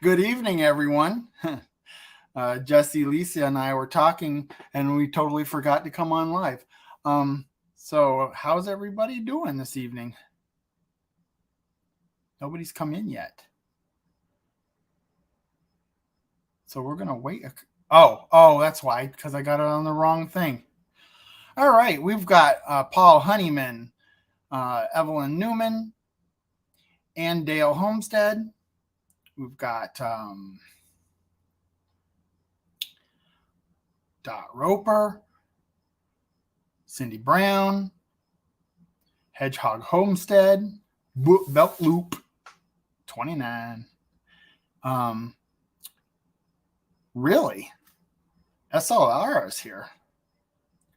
Good evening, everyone. Jesse, Lisa, and I were talking, and we totally forgot to come on live. So how's everybody doing this evening? Nobody's come in yet. So we're going to wait. Oh, that's why, because I got it on the wrong thing. All right, we've got Paul Honeyman, Evelyn Newman, and Dale Homestead. We've got Dot Roper, Cindy Brown, Hedgehog Homestead, Belt Loop 29. Really? SLR is here.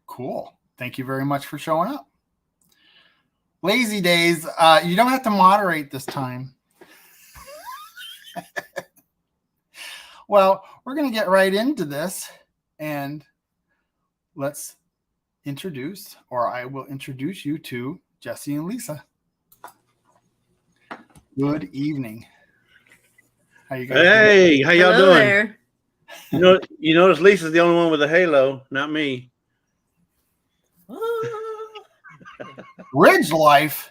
Cool. Thank you very much for showing up. Lazy Days, you don't have to moderate this time. Well, we're going to get right into this, and let's introduce, or I will introduce you to Jesse and Lisa. Good evening. How you guys doing? Hey, how y'all doing? There. You notice Lisa's the only one with a halo, not me. Ridge Life.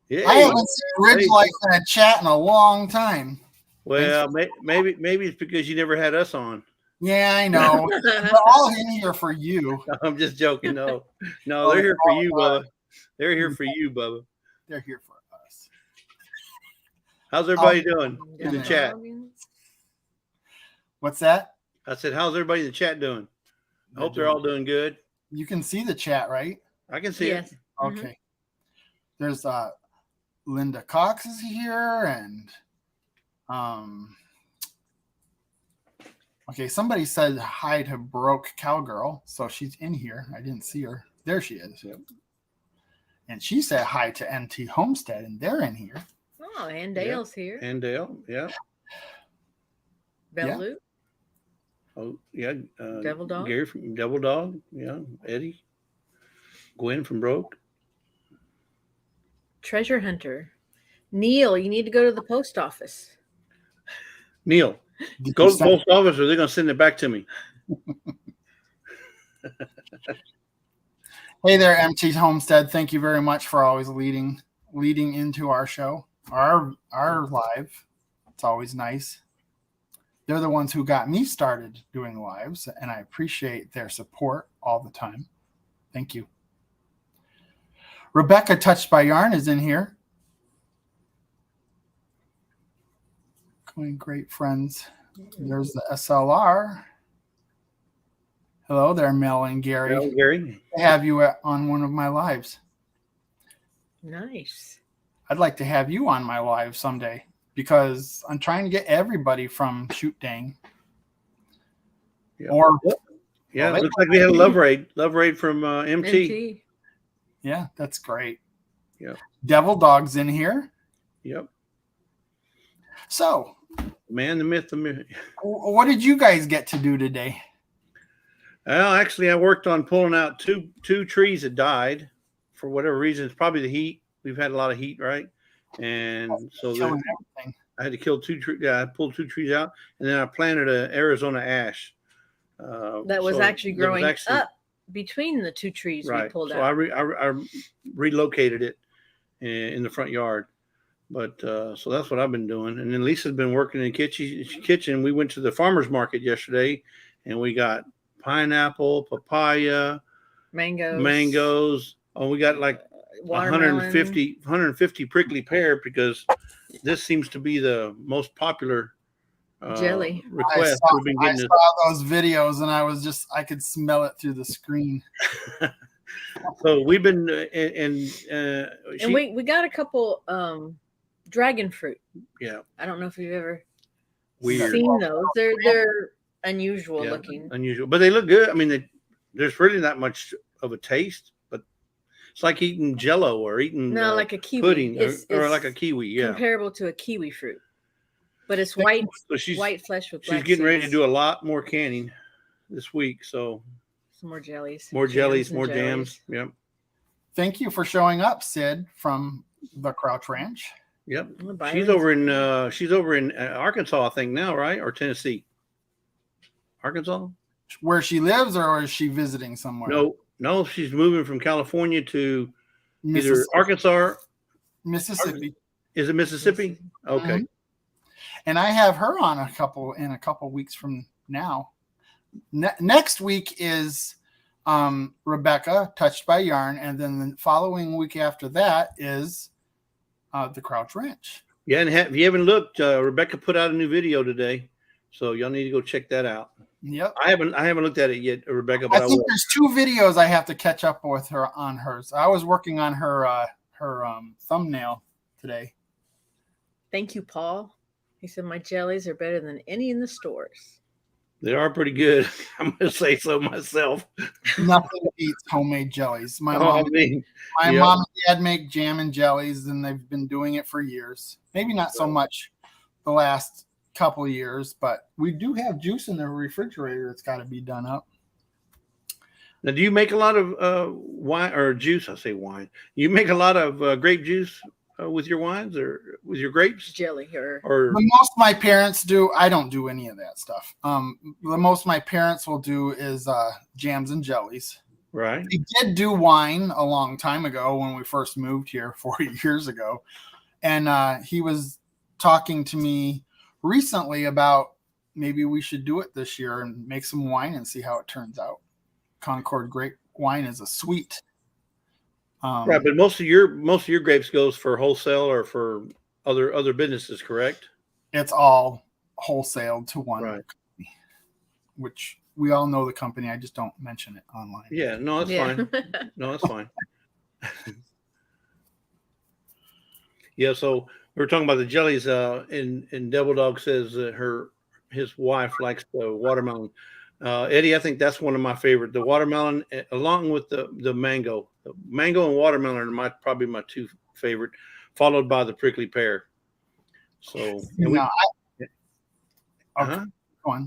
Yeah. I haven't seen Ridge Life in a chat in a long time. Well, maybe it's because you never had us on. Yeah, I know. We're all in here for you. I'm just joking. No, they're here for you, Bubba. They're here for you, Bubba. They're here for us. How's everybody doing in the chat? What's that? I said, how's everybody in the chat doing? I hope they're all doing good. You can see the chat, right? I can see it. Okay. There's Linda Cox is here, and okay, somebody said hi to Broke Cowgirl, so she's in here. I didn't see her. There she is. Yep. And she said hi to NT Homestead, and they're in here. Oh, and Dale's here. And Dale, yeah. Bell Loop. Oh, yeah. Devil Dog. Gary from Devil Dog. Yeah. Eddie. Gwen from Broke. Treasure Hunter. Neil, you need to go to the post office. Neil, go to the post office or they're going to send it back to me. Hey there, MT Homestead. Thank you very much for always leading into our show, our live. It's always nice. They're the ones who got me started doing lives, and I appreciate their support all the time. Thank you. Rebecca Touched by Yarn is in here. Going great friends. There's the SLR. Hello there, Mel and Gary. Hello, Gary. I have you on one of my lives. Nice. I'd like to have you on my live someday because I'm trying to get everybody from Shoot Dang. Yeah. Or yeah, it looks like we had a love raid from MT. Yeah, that's great. Yeah. Devil Dog's in here. Yep. So, man, the myth, what did you guys get to do today? Well, actually, I worked on pulling out two trees that died for whatever reason. It's probably the heat. We've had a lot of heat, right? And so I had to kill two trees. Yeah, I pulled two trees out, and then I planted an Arizona ash. That was actually growing up between the two trees we pulled out. So I relocated it in the front yard. But so that's what I've been doing. And then Lisa's been working in the kitchen. We went to the farmer's market yesterday, and we got pineapple, papaya, mangoes. Oh, we got like 150 prickly pear because this seems to be the most popular jelly request. I saw those videos and I could smell it through the screen. So we've been and we got a couple dragon fruit. Yeah, I don't know if you've ever seen those. They're unusual looking. Unusual, but they look good. I mean, there's really not much of a taste, but it's like eating Jello or eating like a kiwi pudding or like a kiwi. Yeah, comparable to a kiwi fruit, but it's white. So white flesh with. She's getting ready to do a lot more canning this week. So some more jellies, more jams. Yep. Thank you for showing up, Sid from the Crouch Ranch. Yep. Byron's- She's over in Arkansas, I think now, right? Or Tennessee? Arkansas? Where she lives, or is she visiting somewhere? No, she's moving from California to either Mississippi. Arkansas. Mississippi. Is it Mississippi? Okay. Mhm. And I have her on in a couple weeks from now. Next week is Rebecca, Touched by Yarn, and then the following week after that is the Crouch Ranch. Yeah, and if you haven't looked, Rebecca put out a new video today, so y'all need to go check that out. Yep. I haven't looked at it yet, Rebecca. But I think there's 2 videos I have to catch up with her on hers. I was working on her thumbnail today. Thank you, Paul. He said my jellies are better than any in the stores. They are pretty good. I'm gonna say so myself. Nothing beats homemade jellies. My mom and dad make jam and jellies, and they've been doing it for years. Maybe not so much the last couple of years, but we do have juice in the refrigerator that's got to be done up. Now, do you make a lot of wine or juice? I say wine. You make a lot of grape juice with your wines or with your grapes? Jelly or The most my parents do. I don't do any of that stuff. The most my parents will do is jams and jellies. Right. They did do wine a long time ago when we first moved here 40 years ago. And he was talking to me recently about maybe we should do it this year and make some wine and see how it turns out. Concord grape wine is a sweet. Right, but most of your grapes goes for wholesale or for other businesses, correct? It's all wholesaled to one company, which we all know the company. I just don't mention it online. Yeah, no, that's fine. No, that's fine. Yeah, so we were talking about the jellies, and Devil Dog says that his wife likes the watermelon. Eddie, I think that's one of my favorite. The watermelon, along with the mango. The mango and watermelon are probably my 2 favorite, followed by the prickly pear. So, go on.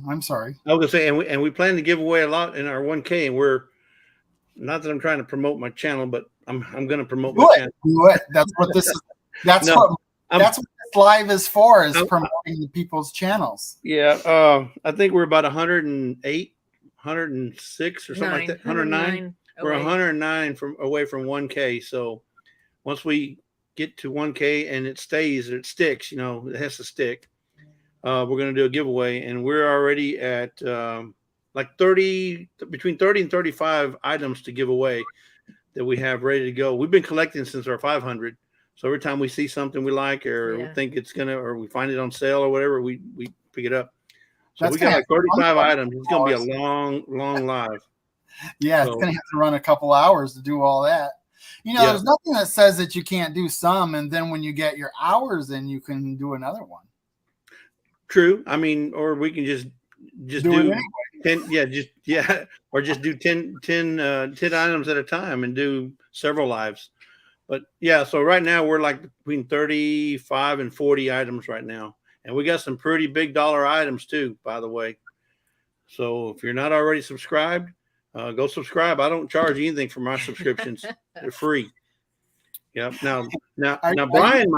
I'm sorry. I was gonna say, and we plan to give away a lot in our 1K, and we're not that I'm trying to promote my channel, but I'm going to promote my channel. Do it. That's what this is. That's what this live is for, is promoting the people's channels. Yeah. I think we're about 108, 106 or something like that. 109. We're 109 away from 1K. So once we get to 1K and it sticks, it has to stick. We're going to do a giveaway, and we're already at between 30 and 35 items to give away that we have ready to go. We've been collecting since our 500. So every time we see something we like or think it's or we find it on sale or whatever, we pick it up. So we got like 35 items. It's going to be a long, long live. Yeah, it's going to have to run a couple hours to do all that. There's nothing that says that you can't do some, and then when you get your hours in, you can do another one. True. I mean, or we can just do 10, or just do 10 items at a time and do several lives. But yeah, so right now we're like between 35 and 40 items right now. And we got some pretty big dollar items too, by the way. So if you're not already subscribed, go subscribe. I don't charge anything for my subscriptions. They're free. Yep. Now Brian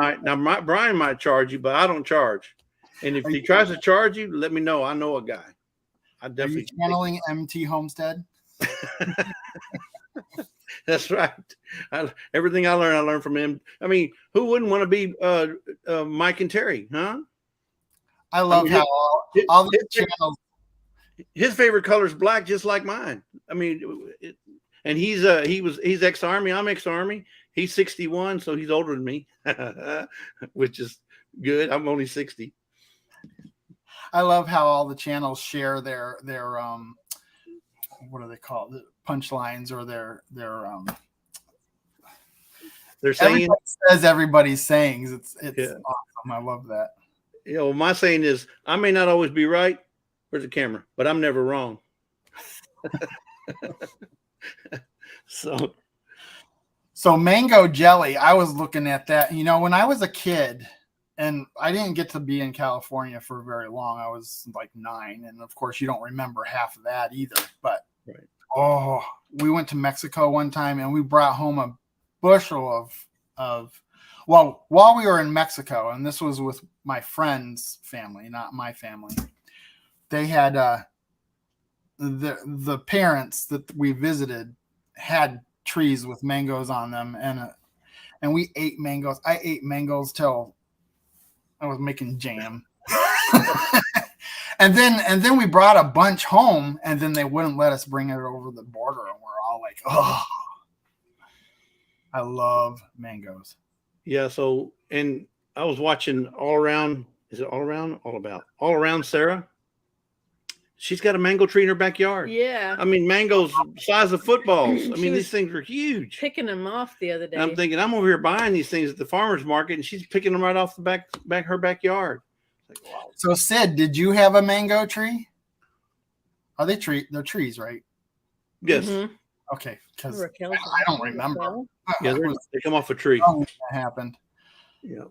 might charge you, but I don't charge. And if he tries to charge you, let me know. I know a guy. I definitely. Are you channeling NT Homestead? That's right. Everything I learn from him. I mean, who wouldn't want to be Mike and Terry, huh? I love how all the channels. His favorite color is black, just like mine. I mean, and he's ex-Army. I'm ex-Army. He's 61, so he's older than me, which is good. I'm only 60. I love how all the channels share their what do they call it? Punchlines or their saying. Says everybody's sayings. It's awesome. I love that. My saying is, I may not always be right. Where's the camera? But I'm never wrong. So mango jelly. I was looking at that. When I was a kid, and I didn't get to be in California for very long. I was like 9, and of course, you don't remember half of that either. But we went to Mexico one time, and we brought home a bushel of Well, while we were in Mexico, and this was with my friend's family, not my family, they had the parents that we visited had trees with mangoes on them, and we ate mangoes. I ate mangoes till I was making jam. And then we brought a bunch home, and then they wouldn't let us bring it over the border, and we're all like, oh, I love mangoes. Yeah. So, and I was watching All Around. Is it All Around? All Around Sarah. She's got a mango tree in her backyard. Yeah. I mean, mangoes size of footballs. I She mean, was these things are huge. Picking them off the other day. And I'm thinking, I'm over here buying these things at the farmer's market, and she's picking them right off the back her backyard. Like, wow. So, Sid, did you have a mango tree? Are they They're trees, right? Yes. Mhm. Okay, because Raquel's I don't remember. Raquel. Yeah, they come off a tree. That happened. Yeah.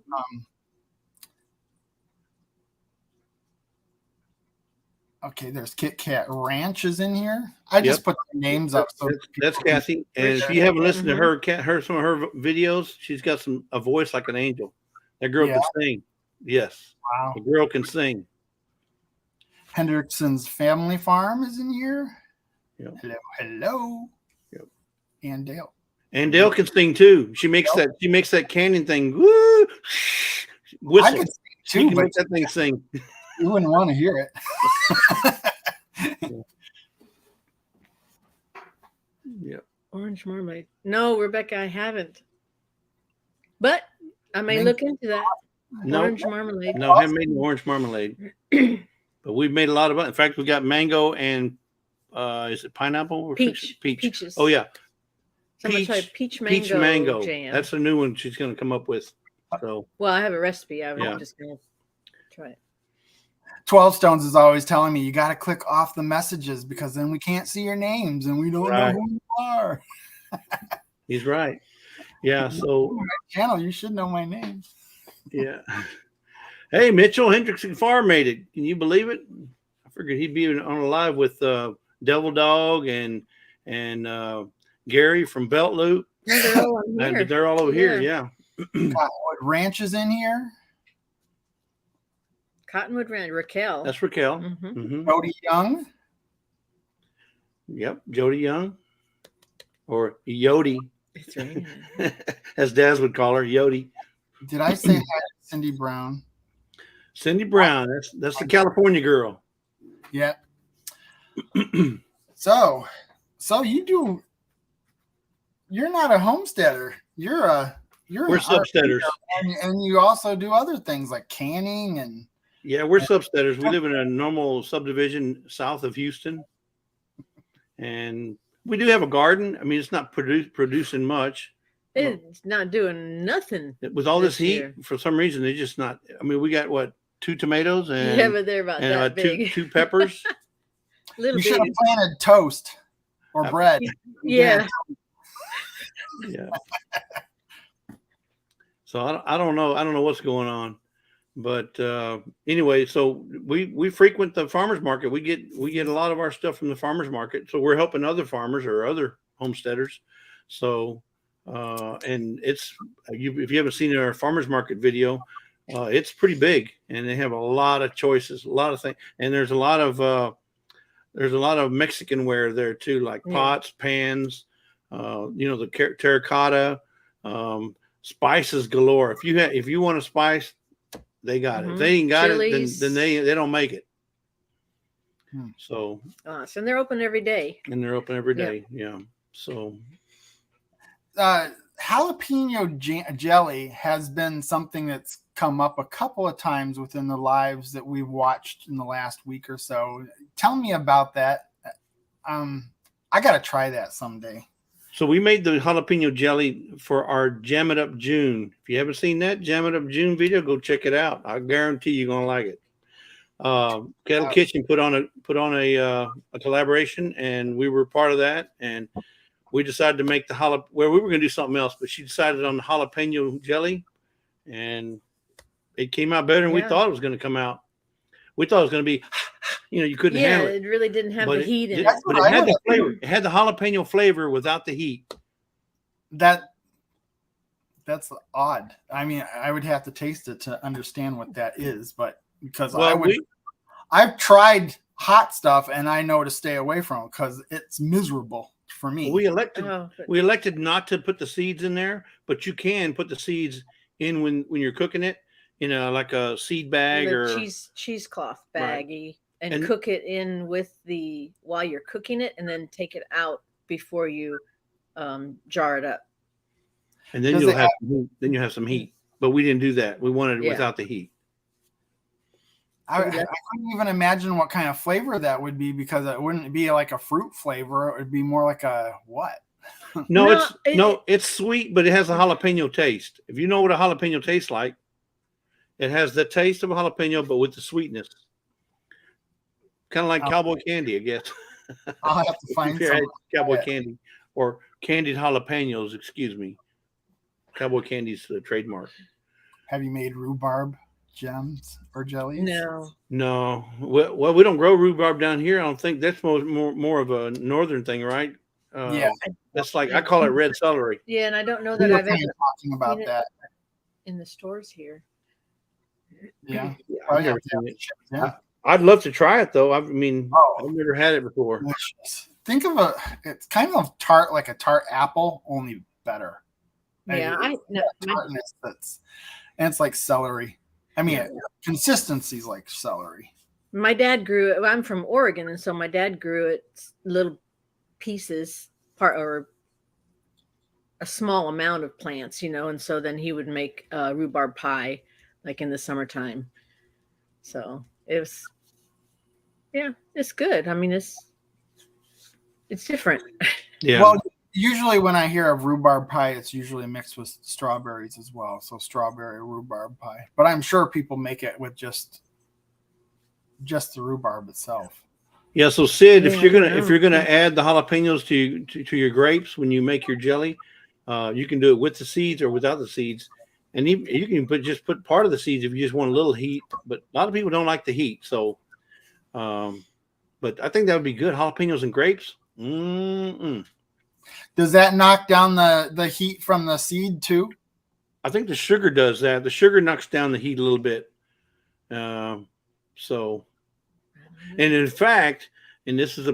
Okay, there's Kit Kat Ranch is in here. I just put the names up. So That's Kathy. And if you haven't listened to some of her videos, she's got a voice like an angel. That girl can sing. Yes. Wow. The girl can sing. Hendrickson's Family Farm is in here. Yep. Hello. Yep. And Dale. And Dale can sing too. She makes that canyon thing. Woo! Whistle. I can sing She too, can but make that thing sing. you wouldn't want to hear it. Yeah. Orange marmalade. No, Rebecca, I haven't. But I may look into that. No, Orange marmalade. No, I haven't made any orange marmalade. But we've made a lot of it. In fact, we got mango and is it pineapple? Peach. Peach. Peaches. Oh yeah. Someone tried peach mango jam. That's a new one she's going to come up with. So well, I have a recipe. I'm just going to try it. 12 Stones is always telling me you got to click off the messages because then we can't see your names and we don't know who you are. He's right. Yeah. So my channel, you should know my name. Yeah. Hey, Mitchell Hendrickson Farm made it. Can you believe it? I figured he'd be on a live with Devil Dog and Gary from Belt Loop. No, they're all on here. They're all over here. Yeah. Cottonwood Ranch is in here. Cottonwood Ranch. Raquel. That's Raquel. Jody Young. Yep. Jody Young. Or Yodi. That's right. As Daz would call her, Yodi. Did I say hi to Cindy Brown? Cindy Brown. That's the California girl. Yeah. So you're not a homesteader. We're substeaders. And you also do other things like canning and yeah, we're substeaders. We live in a normal subdivision south of Houston. And we do have a garden. I mean, it's not producing much. It's not doing nothing. With all this heat, for some reason, they're just not. I mean, we got 2 tomatoes and but they're about that big. two peppers. You should have planted toast or bread. Yeah. Yeah. So I don't know. I don't know what's going on, but anyway, so we frequent the farmers market. We get a lot of our stuff from the farmers market. So we're helping other farmers or other homesteaders. So. And it's if you haven't seen our farmers market video, it's pretty big, and they have a lot of choices, a lot of things, and there's a lot of Mexican ware there too, like pots, pans, the terracotta, spices galore. If you want a spice, they got it. If they ain't got Jellies. it, then they don't make it. So and they're open every day. Yeah. So. Jalapeno jelly has been something that's come up a couple of times within the lives that we've watched in the last week or so. Tell me about that. I got to try that someday. So we made the jalapeno jelly for our Jam It Up June. If you haven't seen that Jam It Up June video, go check it out. I guarantee you're going to like it. Kettle Kitchen put on a collaboration, and we were part of that. And we decided to make we were going to do something else, but she decided on the jalapeno jelly, and it came out better than we thought it was going to come out. We thought it was going to be, you couldn't handle it. It really didn't have the heat in it. But it had the flavor. It had the jalapeno flavor without the heat. That's That's odd. I mean, I would have to taste it to understand what that is, but because Well, I've tried hot stuff and I know to stay away from it because it's miserable for me. we elected not to put the seeds in there, but you can put the seeds in when you're cooking it in like a seed bag or cheesecloth Right. baggie and cook it in with while you're cooking it, and then take it out before you jar it up. And then you have some heat. But we didn't do that. We wanted it without the heat. I couldn't even imagine what kind of flavor that would be, because it wouldn't be like a fruit flavor. It would be more like a what? It's sweet, but it has a jalapeno taste. If you know what a jalapeno tastes like, it has the taste of a jalapeno, but with the sweetness. Kind of like cowboy candy, I guess. I'll have to find some cowboy candy or candied jalapenos. Excuse me. Cowboy candy's the trademark. Have you made rhubarb gems or jellies? No. Well, we don't grow rhubarb down here. I don't think that's more of a northern thing, right? Yeah, that's like I call it red celery. Yeah, and I don't know that we were I've ever talking about that in the stores here. Yeah, I've never seen it. Yeah. I'd love to try it though. I've never had it before. Think of it's kind of tart, like a tart apple, only better. Yeah, tartness and it's like celery. I mean, consistency's like celery. My dad grew it. I'm from Oregon, and so my dad grew it little pieces, or a small amount of plants, and so then he would make rhubarb pie like in the summertime. So it was, it's good. I mean, it's different. Yeah. Well, usually when I hear of rhubarb pie, it's usually mixed with strawberries as well. So strawberry rhubarb pie. But I'm sure people make it with just the rhubarb itself. Yeah. So Sid, if you're gonna add the jalapenos to your grapes when you make your jelly, you can do it with the seeds or without the seeds, and you can just put part of the seeds if you just want a little heat. But a lot of people don't like the heat, so. But I think that would be good. Jalapenos and grapes. Does that knock down the heat from the seed too? I think the sugar does that. The sugar knocks down the heat a little bit. So, and in fact, and this is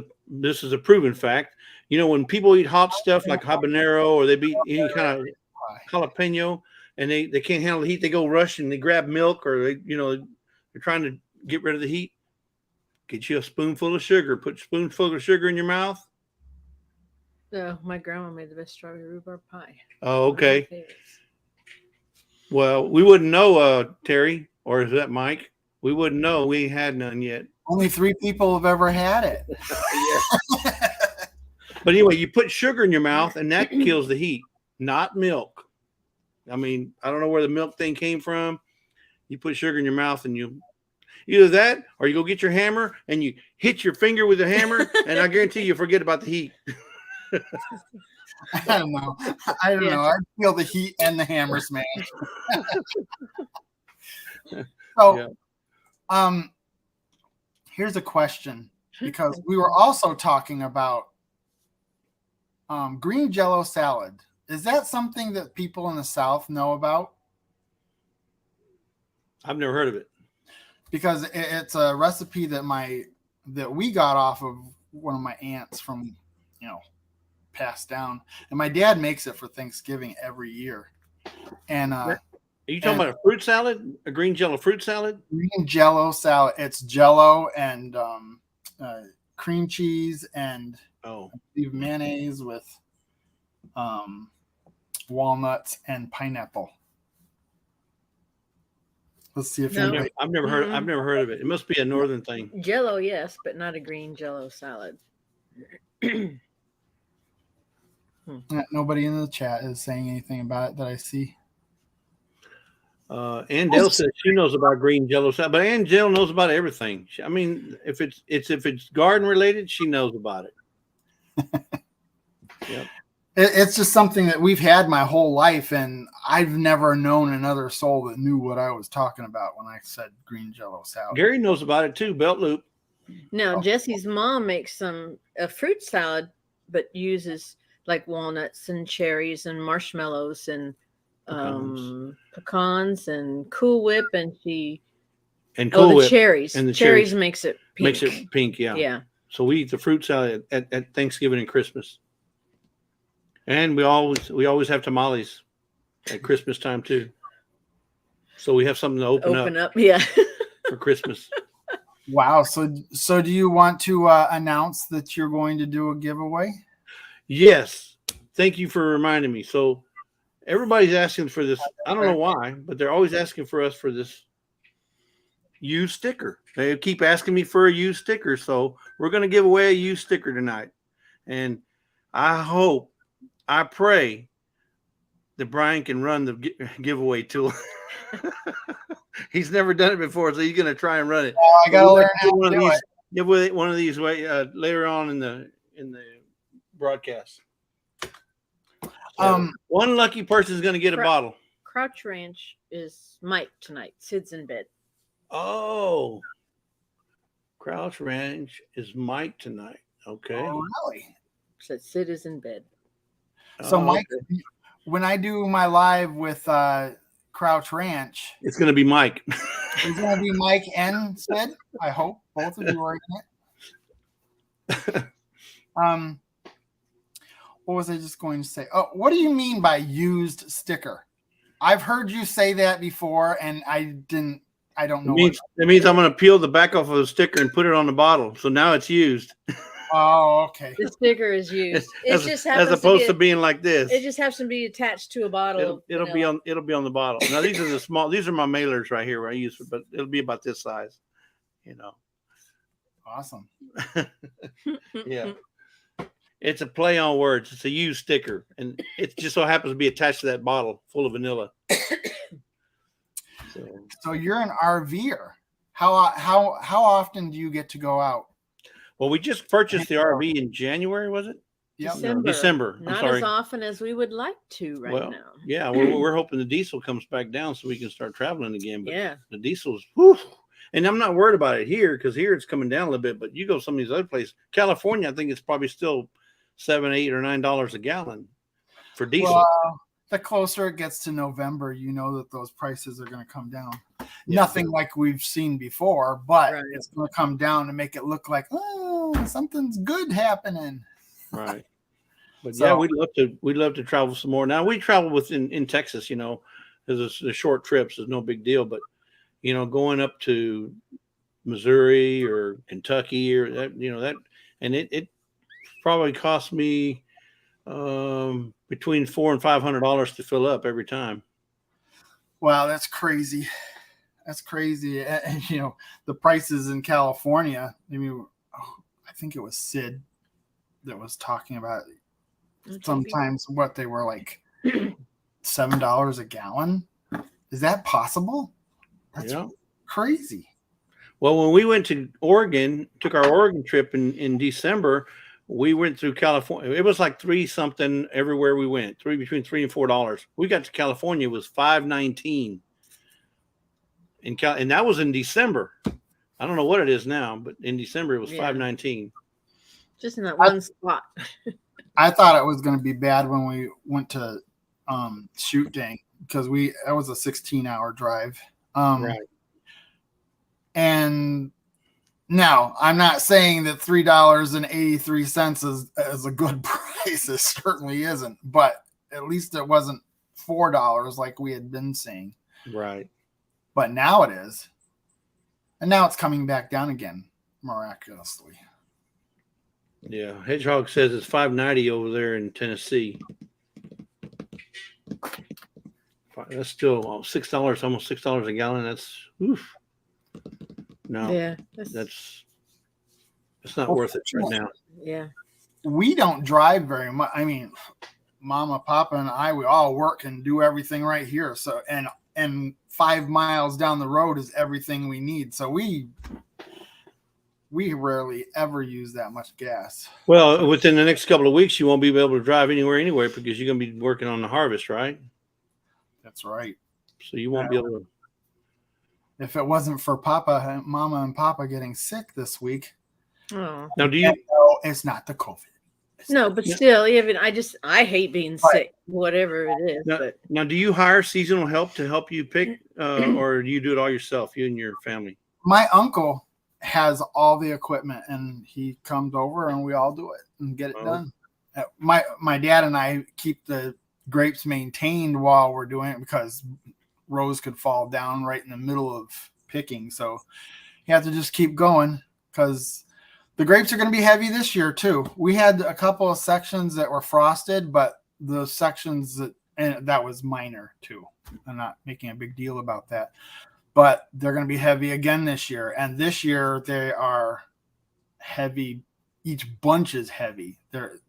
a proven fact, when people eat hot stuff like habanero or they eat any kind of jalapeno and they can't handle the heat, they go rush and they grab milk, or they're trying to get rid of the heat. Get you a spoonful of sugar. Put a spoonful of sugar in your mouth. My grandma made the best strawberry rhubarb pie. Oh, okay. Well, we wouldn't know, Terry, or is that Mike? We wouldn't know. We ain't had none yet. Only 3 people have ever had it. But anyway, you put sugar in your mouth, and that kills the heat, not milk. I mean, I don't know where the milk thing came from. You put sugar in your mouth, and you either that, or you go get your hammer and you hit your finger with a hammer, and I guarantee you forget about the heat. I don't know. I feel the heat and the hammer smash. So, here's a question, because we were also talking about green Jello salad. Is that something that people in the South know about? I've never heard of it. Because it's a recipe that we got off of one of my aunts from, passed down, and my dad makes it for Thanksgiving every year. And are you talking about a fruit salad, a green Jello fruit salad? Green Jello salad. It's Jello and cream cheese and I believe mayonnaise with walnuts and pineapple. Let's see if I've never heard of it. It must be a northern thing. Jello, yes, but not a green Jello salad. Nobody in the chat is saying anything about it that I see. Andell says she knows about green Jello salad, but Angel knows about everything. I mean, if it's garden related, she knows about it. Yep. It's just something that we've had my whole life, and I've never known another soul that knew what I was talking about when I said green Jello salad. Gary knows about it too, Belt Loop. No, Jesse's mom makes a fruit salad, but uses like walnuts and cherries and marshmallows and pecans and Cool Whip, and Cool the Whip cherries. and the cherries makes it pink. Makes it pink, yeah. Yeah. So we eat the fruit salad at Thanksgiving and Christmas, and we always have tamales at Christmas time too. So we have something to open up, yeah, for Christmas. Wow. So do you want to announce that you're going to do a giveaway? Yes. Thank you for reminding me. So everybody's asking for this. I don't know why, but they're always asking for us for this used sticker. They keep asking me for a used sticker. So we're going to give away a used sticker tonight. And I pray that Brian can run the giveaway tool. He's never done it before, so he's going to try and run it. I got to learn how to do it. Give away one of these later on in the broadcast. So one lucky person is going to get a bottle. Crouch Ranch is Mike tonight. Sid's in bed. Oh, Crouch Ranch is Mike tonight. Okay. Oh, really? So Sid is in bed. So Mike, when I do my live with Crouch Ranch, it's going to be Mike. It's going to be Mike and Sid. I hope both of you are in it. What was I just going to say? Oh, what do you mean by used sticker? I've heard you say that before, and I don't know. It means I'm going to peel the back off of the sticker and put it on the bottle. So now it's used. Oh, okay. The sticker is used. As opposed to being like this. It just happens to be attached to a bottle. It'll be on the bottle. Now these are the small. These are my mailers right here where I use it, but it'll be about this size. Awesome. Yeah. It's a play on words. It's a used sticker, and it just so happens to be attached to that bottle full of vanilla. So you're an RVer. How often do you get to go out? Well, we just purchased the RV in January, was it? Yep. December. Not as often as we would like to now. Yeah, we're hoping the diesel comes back down so we can start traveling again. But yeah, the diesel's whew. And I'm not worried about it here because here it's coming down a little bit. But you go some of these other places, California, I think it's probably still $7, $8, or $9 a gallon for diesel. Well, the closer it gets to November, you know that those prices are going to come down. Yeah. Nothing like we've seen before, but it's going to come down to make it look like, oh, something's good happening. Right. But yeah, we'd love to travel some more. Now we travel in Texas, because the short trips is no big deal. But going up to Missouri or Kentucky or that, and it probably cost me between $400 and $500 to fill up every time. Wow, that's crazy. That's crazy. And, the prices in California. I mean, I think it was Sid that was talking about sometimes what they were like $7 a gallon. Is that possible? That's crazy. Well, when we went to Oregon, took our Oregon trip in December, we went through California. It was like $3 something everywhere we went. Between $3 and $4. We got to California, it was $5.19. And that was in December. I don't know what it is now, but in December it was $5.19. Just in that one spot. I thought it was going to be bad when we went to Shoot Day because that was a 16-hour drive. Right. And now I'm not saying that $3.83 is a good price. It certainly isn't, but at least it wasn't $4 like we had been saying. Right. But now it is. And now it's coming back down again, miraculously. Yeah. Hedgehog says it's $5.90 over there in Tennessee. That's still $6, almost $6 a gallon. That's oof. No. Yeah. It's not worth it right now. Yeah. We don't drive very much. I mean, Mama, Papa, and I, we all work and do everything right here. So, and 5 miles down the road is everything we need. So we rarely ever use that much gas. Well, within the next couple of weeks, you won't be able to drive anywhere because you're going to be working on the harvest, right? That's right. So you won't be able to. If it wasn't for Mama and Papa getting sick this week. Oh. Now, do you? No, it's not the COVID. No, but Yeah. still, even I hate being sick, whatever it is. But Now, do you hire seasonal help to help you pick, or do you do it all yourself, you and your family? My uncle has all the equipment, and he comes over, and we all do it and get it done. My dad and I keep the grapes maintained while we're doing it because rows could fall down right in the middle of picking. So you have to just keep going because the grapes are going to be heavy this year too. We had a couple of sections that were frosted, but the sections that was minor too. I'm not making a big deal about that, but they're going to be heavy again this year. And this year they are heavy. Each bunch is heavy. They're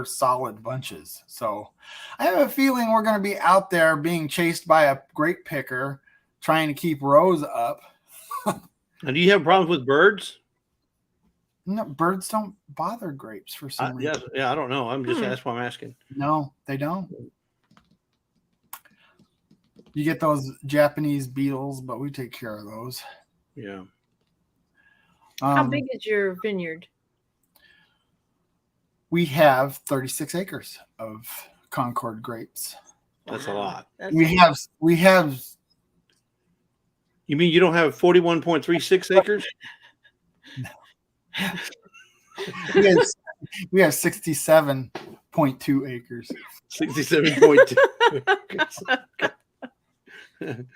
solid bunches. So I have a feeling we're going to be out there being chased by a grape picker trying to keep rows up. Now, do you have problems with birds? No, birds don't bother grapes for some reason. Yeah, I don't know. That's why I'm asking. No, they don't. You get those Japanese beetles, but we take care of those. Yeah. How big is your vineyard? We have 36 acres of Concord grapes. That's a lot. We have. You mean you don't have 41.36 acres? We have 67.2 acres. 67.2.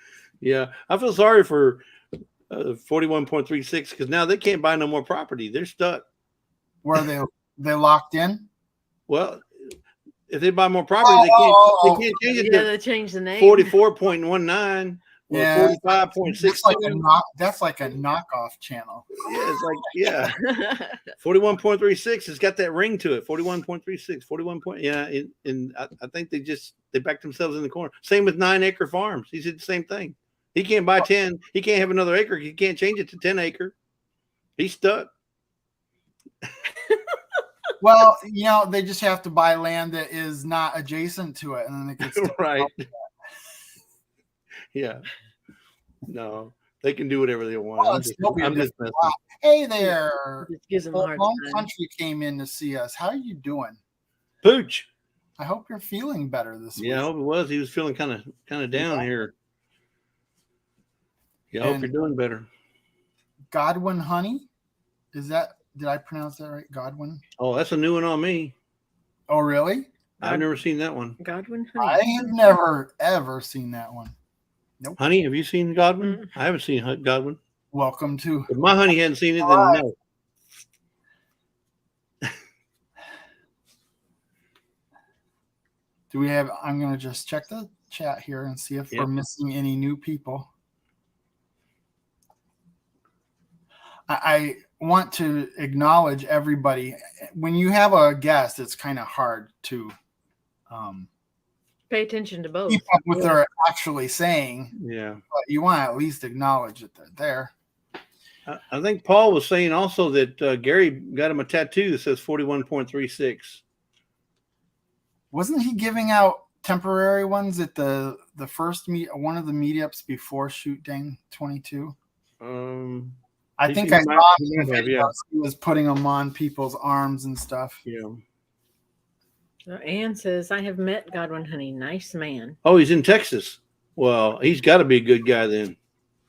Yeah, I feel sorry for 41.36 because now they can't buy no more property. They're stuck. Where they locked in? Well, if they buy more property, they can't change it. Yeah, they changed the name. 44.19 or 45.6. That's like a knockoff channel. Yeah, it's like 41.36 has got that ring to it. 41.36, 41 point. Yeah, and I think they backed themselves in the corner. Same with 9 acre farms. He said the same thing. He can't buy 10. He can't have another acre. He can't change it to 10 acre. He's stuck. Well, they just have to buy land that is not adjacent to it, and then they can still right. Yeah. No, they can do whatever they want. I'm just messing. Hey there. Just gives them a hard Long time. Country came in to see us. How are you doing? Pooch. I hope you're feeling better this week. Yeah, I hope it was. He was feeling kind of down here. Yeah, I hope you're doing better. Godwin Honey? Did I pronounce that right? Godwin? Oh, that's a new one on me. Oh, really? I've never seen that one. Godwin I Honey. have never, ever seen that one. Nope. Honey, have you seen Godwin? I haven't seen Godwin. Welcome to. If my honey hadn't seen it, then no. Do we have? I'm going to just check the chat here and see if we're missing any new people. I want to acknowledge everybody. When you have a guest, it's kind of hard to Pay attention to both. keep up with what they're actually saying. Yeah. But you want to at least acknowledge that they're there. I think Paul was saying also that Gary got him a tattoo that says 41.36. Wasn't he giving out temporary ones at the first one of the meetups before Shoot Dang 22? I think I saw he was putting them on people's arms and stuff. Yeah. Ann says, I have met Godwin Honey. Nice man. Oh, he's in Texas. Well, he's got to be a good guy then.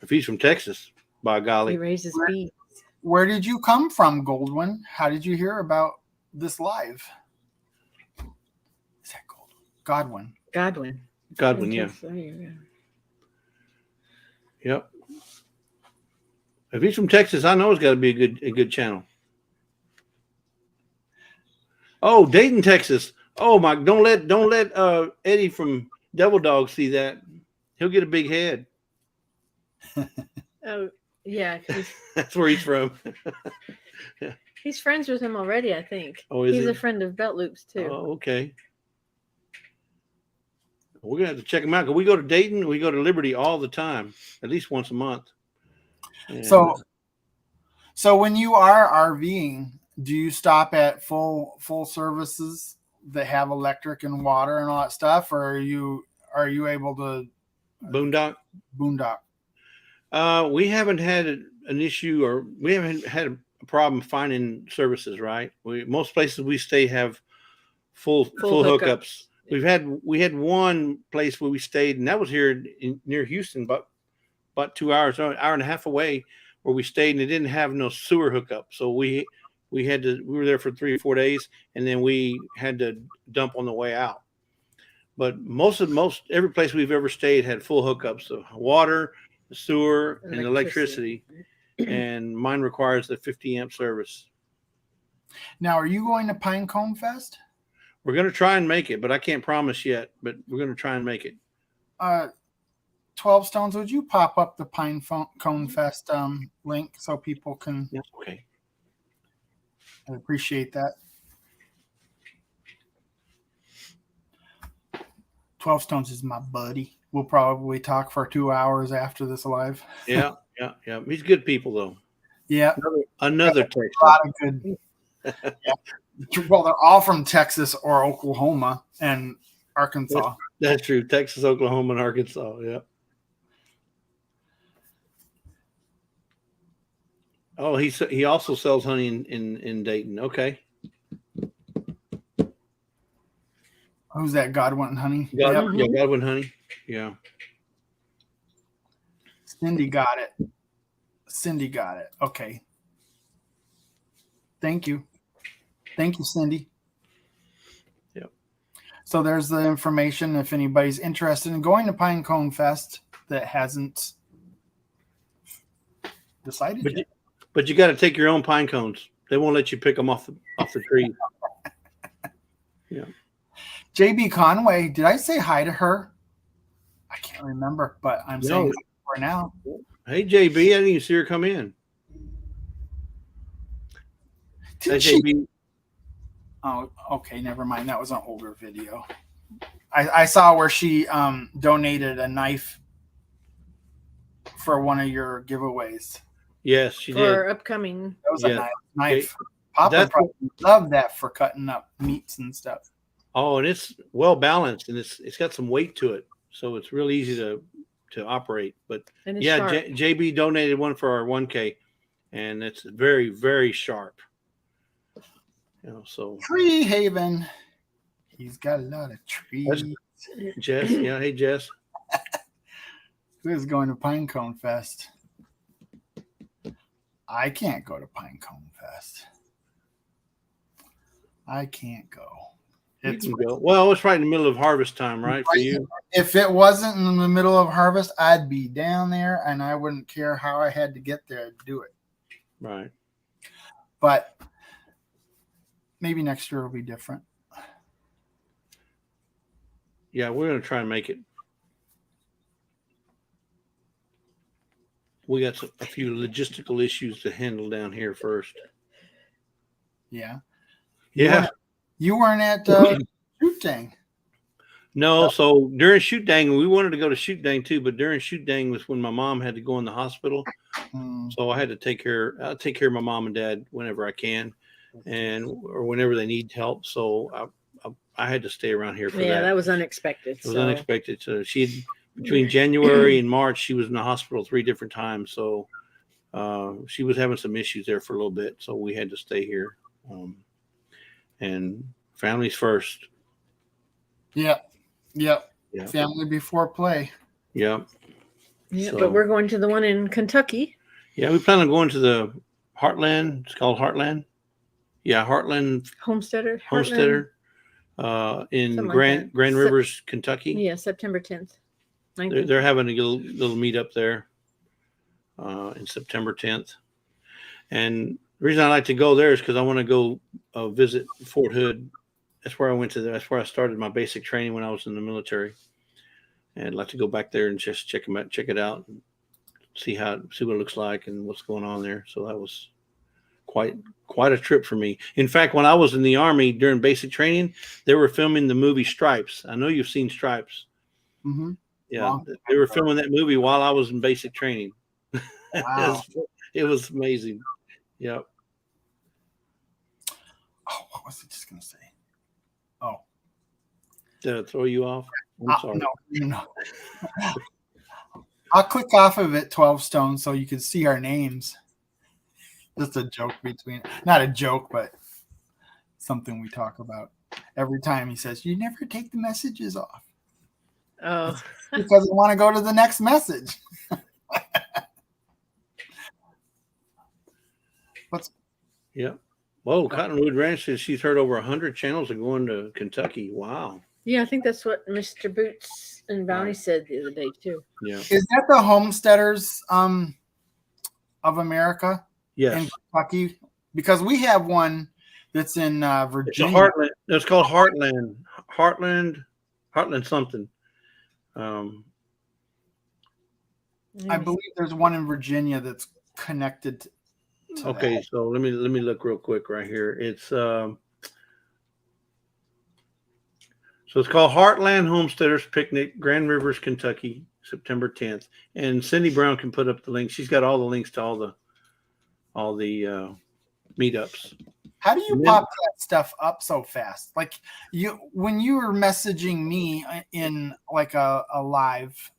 If he's from Texas, by golly. He raises bees. Where did you come from, Goldwyn? How did you hear about this live? Is that Goldwyn? Godwin. Godwin, yeah. Yep. If he's from Texas, I know it's got to be a good channel. Oh, Dayton, Texas. Oh my! Don't let Eddie from Devil Dog see that. He'll get a big head. Oh yeah, that's where he's from. He's friends with him already, I think. Oh, is he's he? a friend of Belt Loops too. Oh, okay. We're gonna have to check him out because we go to Dayton, we go to Liberty all the time, at least once a month. And so when you are RVing, do you stop at full services that have electric and water and all that stuff, or are you able to boondock? We haven't had an issue, or we haven't had a problem finding services. Right, most places we stay have full hookups. hookups. We had one place where we stayed, and that was here near Houston, but about 2 hours, an hour and a half away, where we stayed, and it didn't have no sewer hookup. So we were there for 3 or 4 days, and then we had to dump on the way out. But most every place we've ever stayed had full hookups of water, sewer, and electricity. And mine requires the 50 amp service. Now, are you going to Pinecone Fest? We're going to try and make it, but I can't promise yet, but we're going to try and make it. 12 Stones, would you pop up the Pinecone Fest link so people can? Yeah, okay. I appreciate that. 12 Stones is my buddy. We'll probably talk for 2 hours after this live. Yeah. He's good people, though. Yeah. Another Texan. A lot of good. Yeah. Well, they're all from Texas or Oklahoma and Arkansas. That's true. Texas, Oklahoma, and Arkansas. Yeah. Oh, he also sells honey in Dayton. Okay. Who's that? Godwin Honey? Yeah, Godwin Honey. Yeah. Cindy got it. Okay. Thank you, Cindy. Yep. So there's the information if anybody's interested in going to Pinecone Fest that hasn't decided yet. But you got to take your own pine cones. They won't let you pick them off the tree. Yeah. JB Conway, did I say hi to her? I can't remember, but I'm saying hi to her now. Hey, JB, I didn't even see her come in. JB. Oh, okay, never mind. That was an older video. I saw where she donated a knife for one of your giveaways. Yes, she did. For upcoming. That was a knife. Papa probably loved that for cutting up meats and stuff. Oh, and it's well balanced, and it's got some weight to it, so it's really easy to operate. But yeah, JB donated one for our 1K, and it's very, very sharp. So Tree Haven, he's got a lot of trees. Jess, yeah, hey Jess. Who's going to Pinecone Fest? I can't go to Pinecone Fest. I can't go. Well, it's right in the middle of harvest time, right? For you. If it wasn't in the middle of harvest, I'd be down there and I wouldn't care how I had to get there to do it. Right. But maybe next year will be different. Yeah, we're going to try and make it. We got a few logistical issues to handle down here first. Yeah. Yeah. You weren't at Shoot Dang. No, so during Shoot Dang, we wanted to go to Shoot Dang too, but during Shoot Dang was when my mom had to go in the hospital. So I had to I'll take care of my mom and dad whenever I can, or whenever they need help. So I had to stay around here for that. Yeah, that was unexpected. It was unexpected. So between January and March, she was in the hospital 3 different times. So she was having some issues there for a little bit. So we had to stay here. And families first. Yep. Family before play. Yep. Yeah, so, but we're going to the one in Kentucky. Yeah, we plan on going to the Heartland. It's called Heartland. Yeah, Heartland. Homesteader. In Grand Rivers, Kentucky. Yeah, September 10th. They're having a little meet up there in September 10th. And the reason I like to go there is because I want to go visit Fort Hood. That's where I went to. That's where I started my basic training when I was in the military. And I'd like to go back there and just check it out, and see what it looks like and what's going on there. So that was quite a trip for me. In fact, when I was in the Army during basic training, they were filming the movie Stripes. I know you've seen Stripes. Mm-hmm. Yeah, wow. They were filming that movie while I was in basic training. Wow. It was amazing. Yep. Oh, what was I just going to say? Oh. Did I throw you off? I'm sorry. No. I'll click off of it, 12 Stones, so you can see our names. Just a joke not a joke, but something we talk about. every time he says, "You never take the messages off." Oh, Because I want to go to the next message. Yeah. Whoa, Cottonwood Ranch says she's heard over 100 channels are going to Kentucky. Wow. yeah, I think that's what Mr. Boots and Bounty Right. said the other day too. Yeah. Is that the Homesteaders of America Yes. in Kentucky? Because we have one that's in It's a Virginia. Heartland. It's called Heartland. Heartland something. I believe there's one in Virginia that's connected to Okay, that. so let me look real quick right here. It's so it's called Heartland Homesteaders Picnic, Grand Rivers, Kentucky, September 10th. And Cindy Brown can put up the link. She's got all the links to all the meetups. How do you pop that stuff up so fast? Like when you were messaging me in like a live,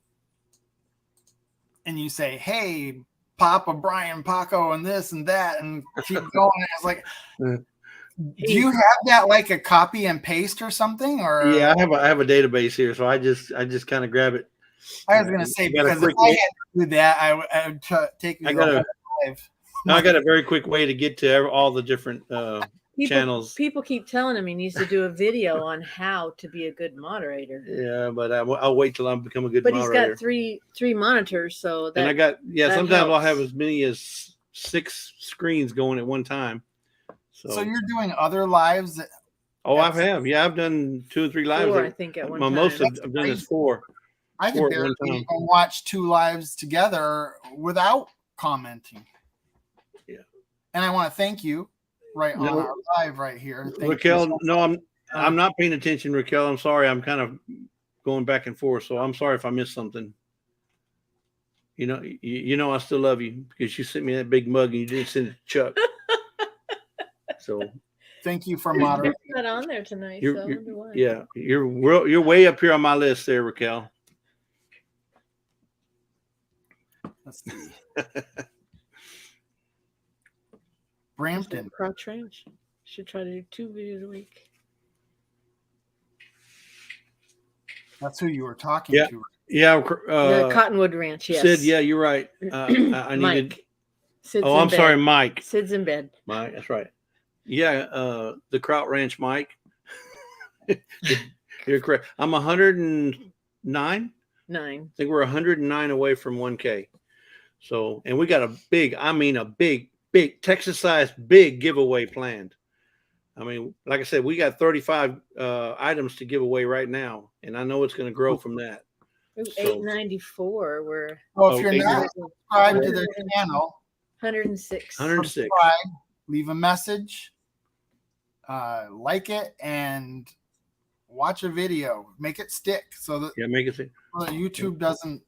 and you say, "Hey, Papa Brian, Paco, and this and that," and keep going. I was like, do you have that like a copy and paste or something? Or Yeah, I have a database here, so I just kind of grab it. I was gonna say, because if I had to do that, I would take me live. I got a very quick way to get to all the different channels. People keep telling him he needs to do a video on how to be a good moderator. Yeah, but I'll wait till I become a good moderator. But he's got three monitors, so that. And I got sometimes helps. I'll have as many as 6 screens going at one time. So you're doing other lives? I have. Yeah, I've done 2 or 3 lives. 4, I think, at one time. Most I've done is 4. I could barely even watch 2 lives together without commenting. Yeah. And I want to thank you on our live right here. Raquel, no, I'm not paying attention, Raquel. I'm sorry. I'm kind of going back and forth, so I'm sorry if I missed something. You know, I still love you because you sent me that big mug and you didn't send it to Chuck. So thank you for moderating. Not on there tonight. You're way up here on my list there, Raquel. Let's see. Brampton. Crouch Ranch. Should try to do 2 videos a week. That's who you were talking to. Yeah. The Cottonwood Ranch, yes. Sid, yeah, you're right. I needed. I'm sorry, Mike. Sid's in bed. Mike, that's right. Yeah, the Kraut Ranch, Mike. You're correct. I'm 109. 9. I think we're 109 away from 1K. So, and we got a big Texas-sized big giveaway planned. I mean, like I said, we got 35 items to give away right now, and I know it's going to grow from that. Ooh, 894. We're if you're not subscribed to their channel, 106. Subscribe, leave a message, like it, and watch a video. Make it stick so that make it stick. So that YouTube doesn't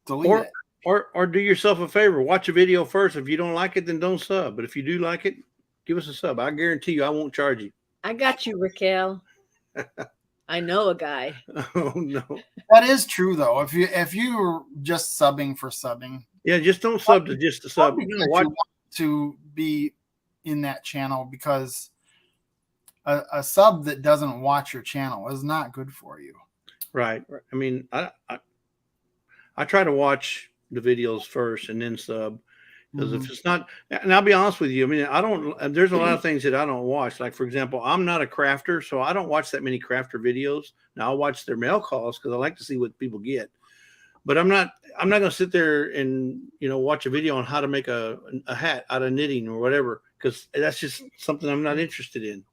delete it. Or do yourself a favor. Watch a video first. If you don't like it, then don't sub. But if you do like it, give us a sub. I guarantee you I won't charge you. I got you, Raquel. I know a guy. Oh, no. That is true, though. If you're just subbing for subbing. Yeah, just don't sub to just to sub. Want to be in that channel, because a sub that doesn't watch your channel is not good for you. Right. I mean, I try to watch the videos first and then sub, because if it's not, and I'll be honest with you, I mean, there's a lot of things that I don't watch. Like, for example, I'm not a crafter, so I don't watch that many crafter videos. Now I'll watch their mail calls because I like to see what people get, but I'm not going to sit there and, watch a video on how to make a hat out of knitting or whatever, because that's just something I'm not interested in.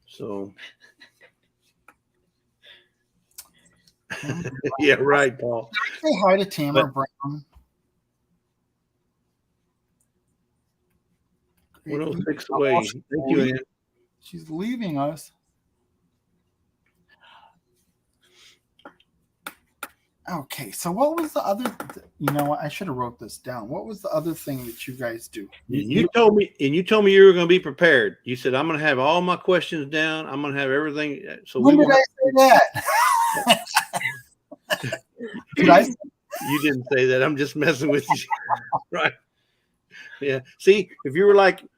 So yeah, right, Paul. Say hi to Tamara Brown. 106 away. Thank you, Ann. She's leaving us. Okay, so what was the other? You know what? I should have wrote this down. What was the other thing that you guys do? You told me you were going to be prepared. You said, I'm going to have all my questions down. I'm going to have everything. So when did I say that? Did I? You didn't say that. I'm just messing with you. Right. Yeah. See, if you were like if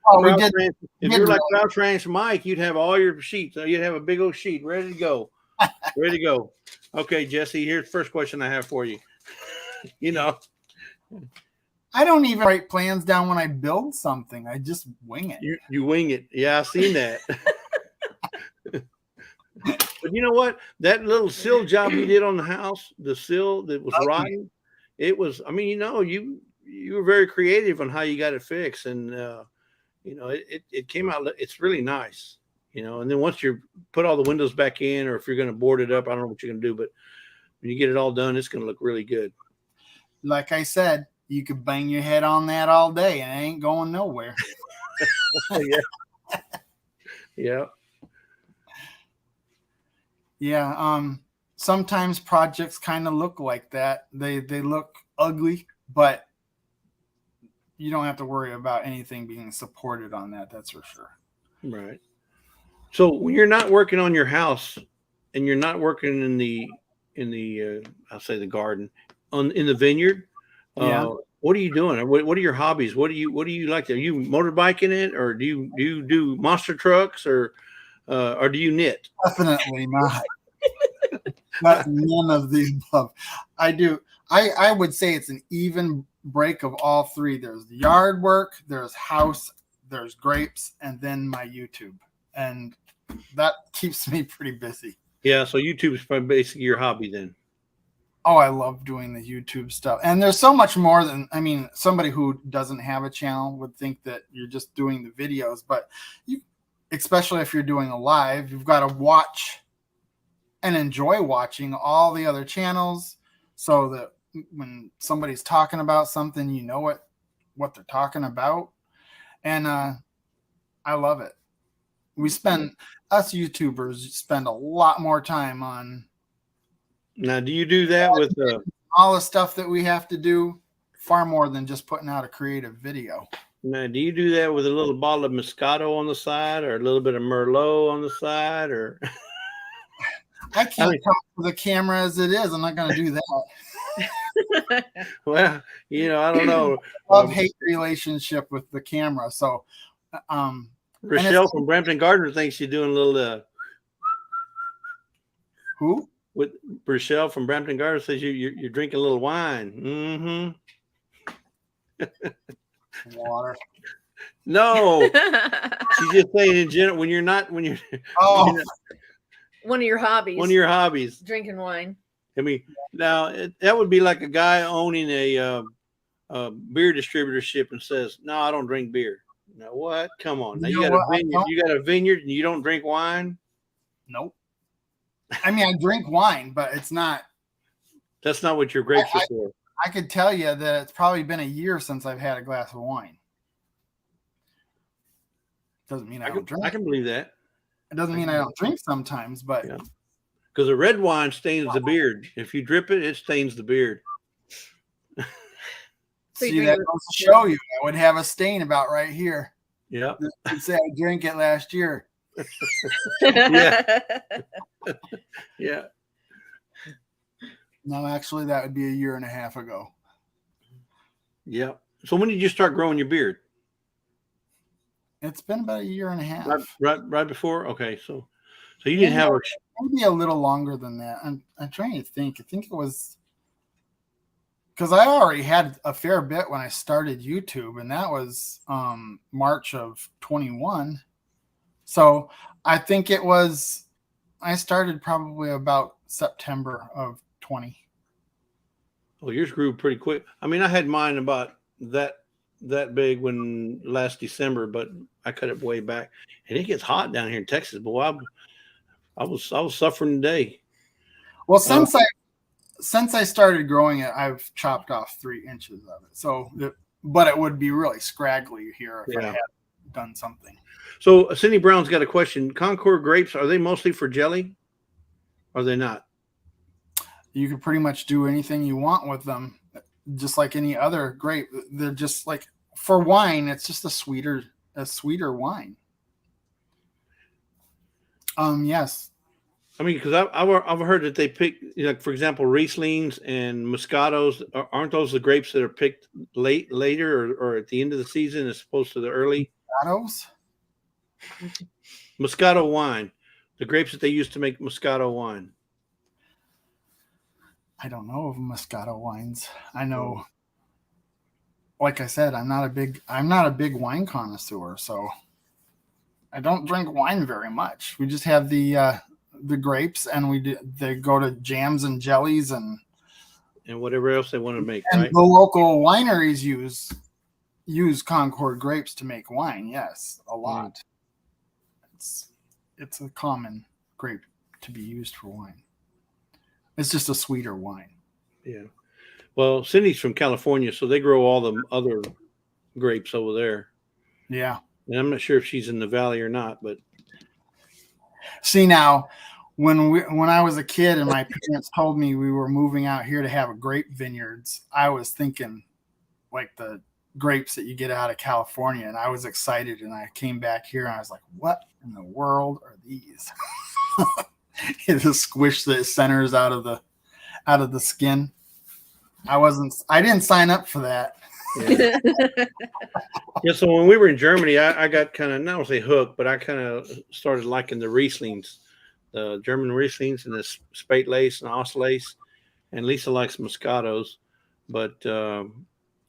you were like Crouch Ranch Mike, you'd have all your sheets. You'd have a big old sheet ready to go. Ready to go. Okay, Jesse, here's the first question I have for you. I don't even write plans down when I build something. I just wing it. You wing it. Yeah, I've seen that. But you know what? That little sill job you did on the house, the sill that was rotten, it was, I mean, you were very creative on how you got it fixed. And, it came out, it's really nice, and then once you put all the windows back in, or if you're going to board it up, I don't know what you're going to do, but when you get it all done, it's going to look really good. Like I said, you could bang your head on that all day and it ain't going nowhere. Yeah. Yeah. Yeah. Sometimes projects kind of look like that. They look ugly, but you don't have to worry about anything being supported on that. That's for sure. Right. So when you're not working on your house and you're not working in the I'll say the garden in the vineyard, what are you doing? What are your hobbies? What do you like to? Are you motorbiking it, or do you do monster trucks, or do you knit? Definitely not. Not none of the above. I do. I would say it's an even break of all three. There's yard work, there's house, there's grapes, and then my YouTube, and that keeps me pretty busy. Yeah. So YouTube is basically your hobby then. Oh, I love doing the YouTube stuff. And there's so much more than, somebody who doesn't have a channel would think that you're just doing the videos, but especially if you're doing a live, you've got to watch and enjoy watching all the other channels so that when somebody's talking about something, you know what they're talking about. And I love it. Us YouTubers spend a lot more time on. Now, do you do that with all the stuff that we have to do? Far more than just putting out a creative video. Now, do you do that with a little bottle of Moscato on the side, or a little bit of Merlot on the side, or? I can't talk to the camera as it is. I'm not going to do that. Well, I don't know. Love-hate relationship with the camera. So, Rochelle from Brampton Gardner thinks you're doing a little. Who? With Rochelle from Brampton Gardner says you're drinking a little wine. Mm-hmm. Water. No, she's just saying in general when you're one of your hobbies. One of your hobbies. Drinking wine. Now that would be like a guy owning a beer distributorship and says, "No, I don't drink beer." Now what? Come on. Now you got a vineyard. You got a vineyard and you don't drink wine? Nope. I drink wine, but it's not. That's not what your grapes are for. I could tell you that it's probably been a year since I've had a glass of wine. Doesn't mean I don't drink. I can believe that. It doesn't mean I don't drink sometimes, but because a red wine stains the beard. If you drip it, it stains the beard. See, that goes to show you. I would have a stain about right here. Yeah. You'd say I drank it last year. Yeah. Yeah. No, actually, that would be a year and a half ago. Yeah. So when did you start growing your beard? It's been about a year and a half. Right before? Okay. So you didn't have maybe a little longer than that. I'm trying to think. I think it was because I already had a fair bit when I started YouTube, and that was March of 21. So I think I started probably about September of 20. Well, yours grew pretty quick. I had mine about that big last December, but I cut it way back. And it gets hot down here in Texas. Boy, I was suffering today. Well, since I started growing it, I've chopped off 3 inches of it. So, but it would be really scraggly here if I had done something. So Cindy Brown's got a question. Concord grapes, are they mostly for jelly? Or are they not? You can pretty much do anything you want with them, just like any other grape. They're just like, for wine, it's just a sweeter wine. Yes. I mean, because I've heard that they pick, like for example, Rieslings and Moscatos. Aren't those the grapes that are picked later, or at the end of the season, as opposed to the early Moscatos? Moscato wine? The grapes that they use to make Moscato wine. I don't know of Moscato wines. I know, like I said, I'm not a big wine connoisseur, so I don't drink wine very much. We just have the grapes, and they go to jams and jellies and whatever else they want to make. And right? the local wineries use Concord grapes to make wine. Yes, a lot. It's a common grape to be used for wine. It's just a sweeter wine. Yeah. Well, Cindy's from California, so they grow all the other grapes over there. Yeah. And I'm not sure if she's in the valley or not, but see now, when I was a kid and my parents told me we were moving out here to have a grape vineyards, I was thinking like the grapes that you get out of California, and I was excited, and I came back here and I was like, what in the world are these? It just squished the centers out of the skin. I didn't sign up for that. yeah. Yeah, so when we were in Germany, I got kind of, not to say hooked, but I kind of started liking the Rieslings, the German Rieslings, and the Spätlese and Auslese, and Lisa likes Moscatos. But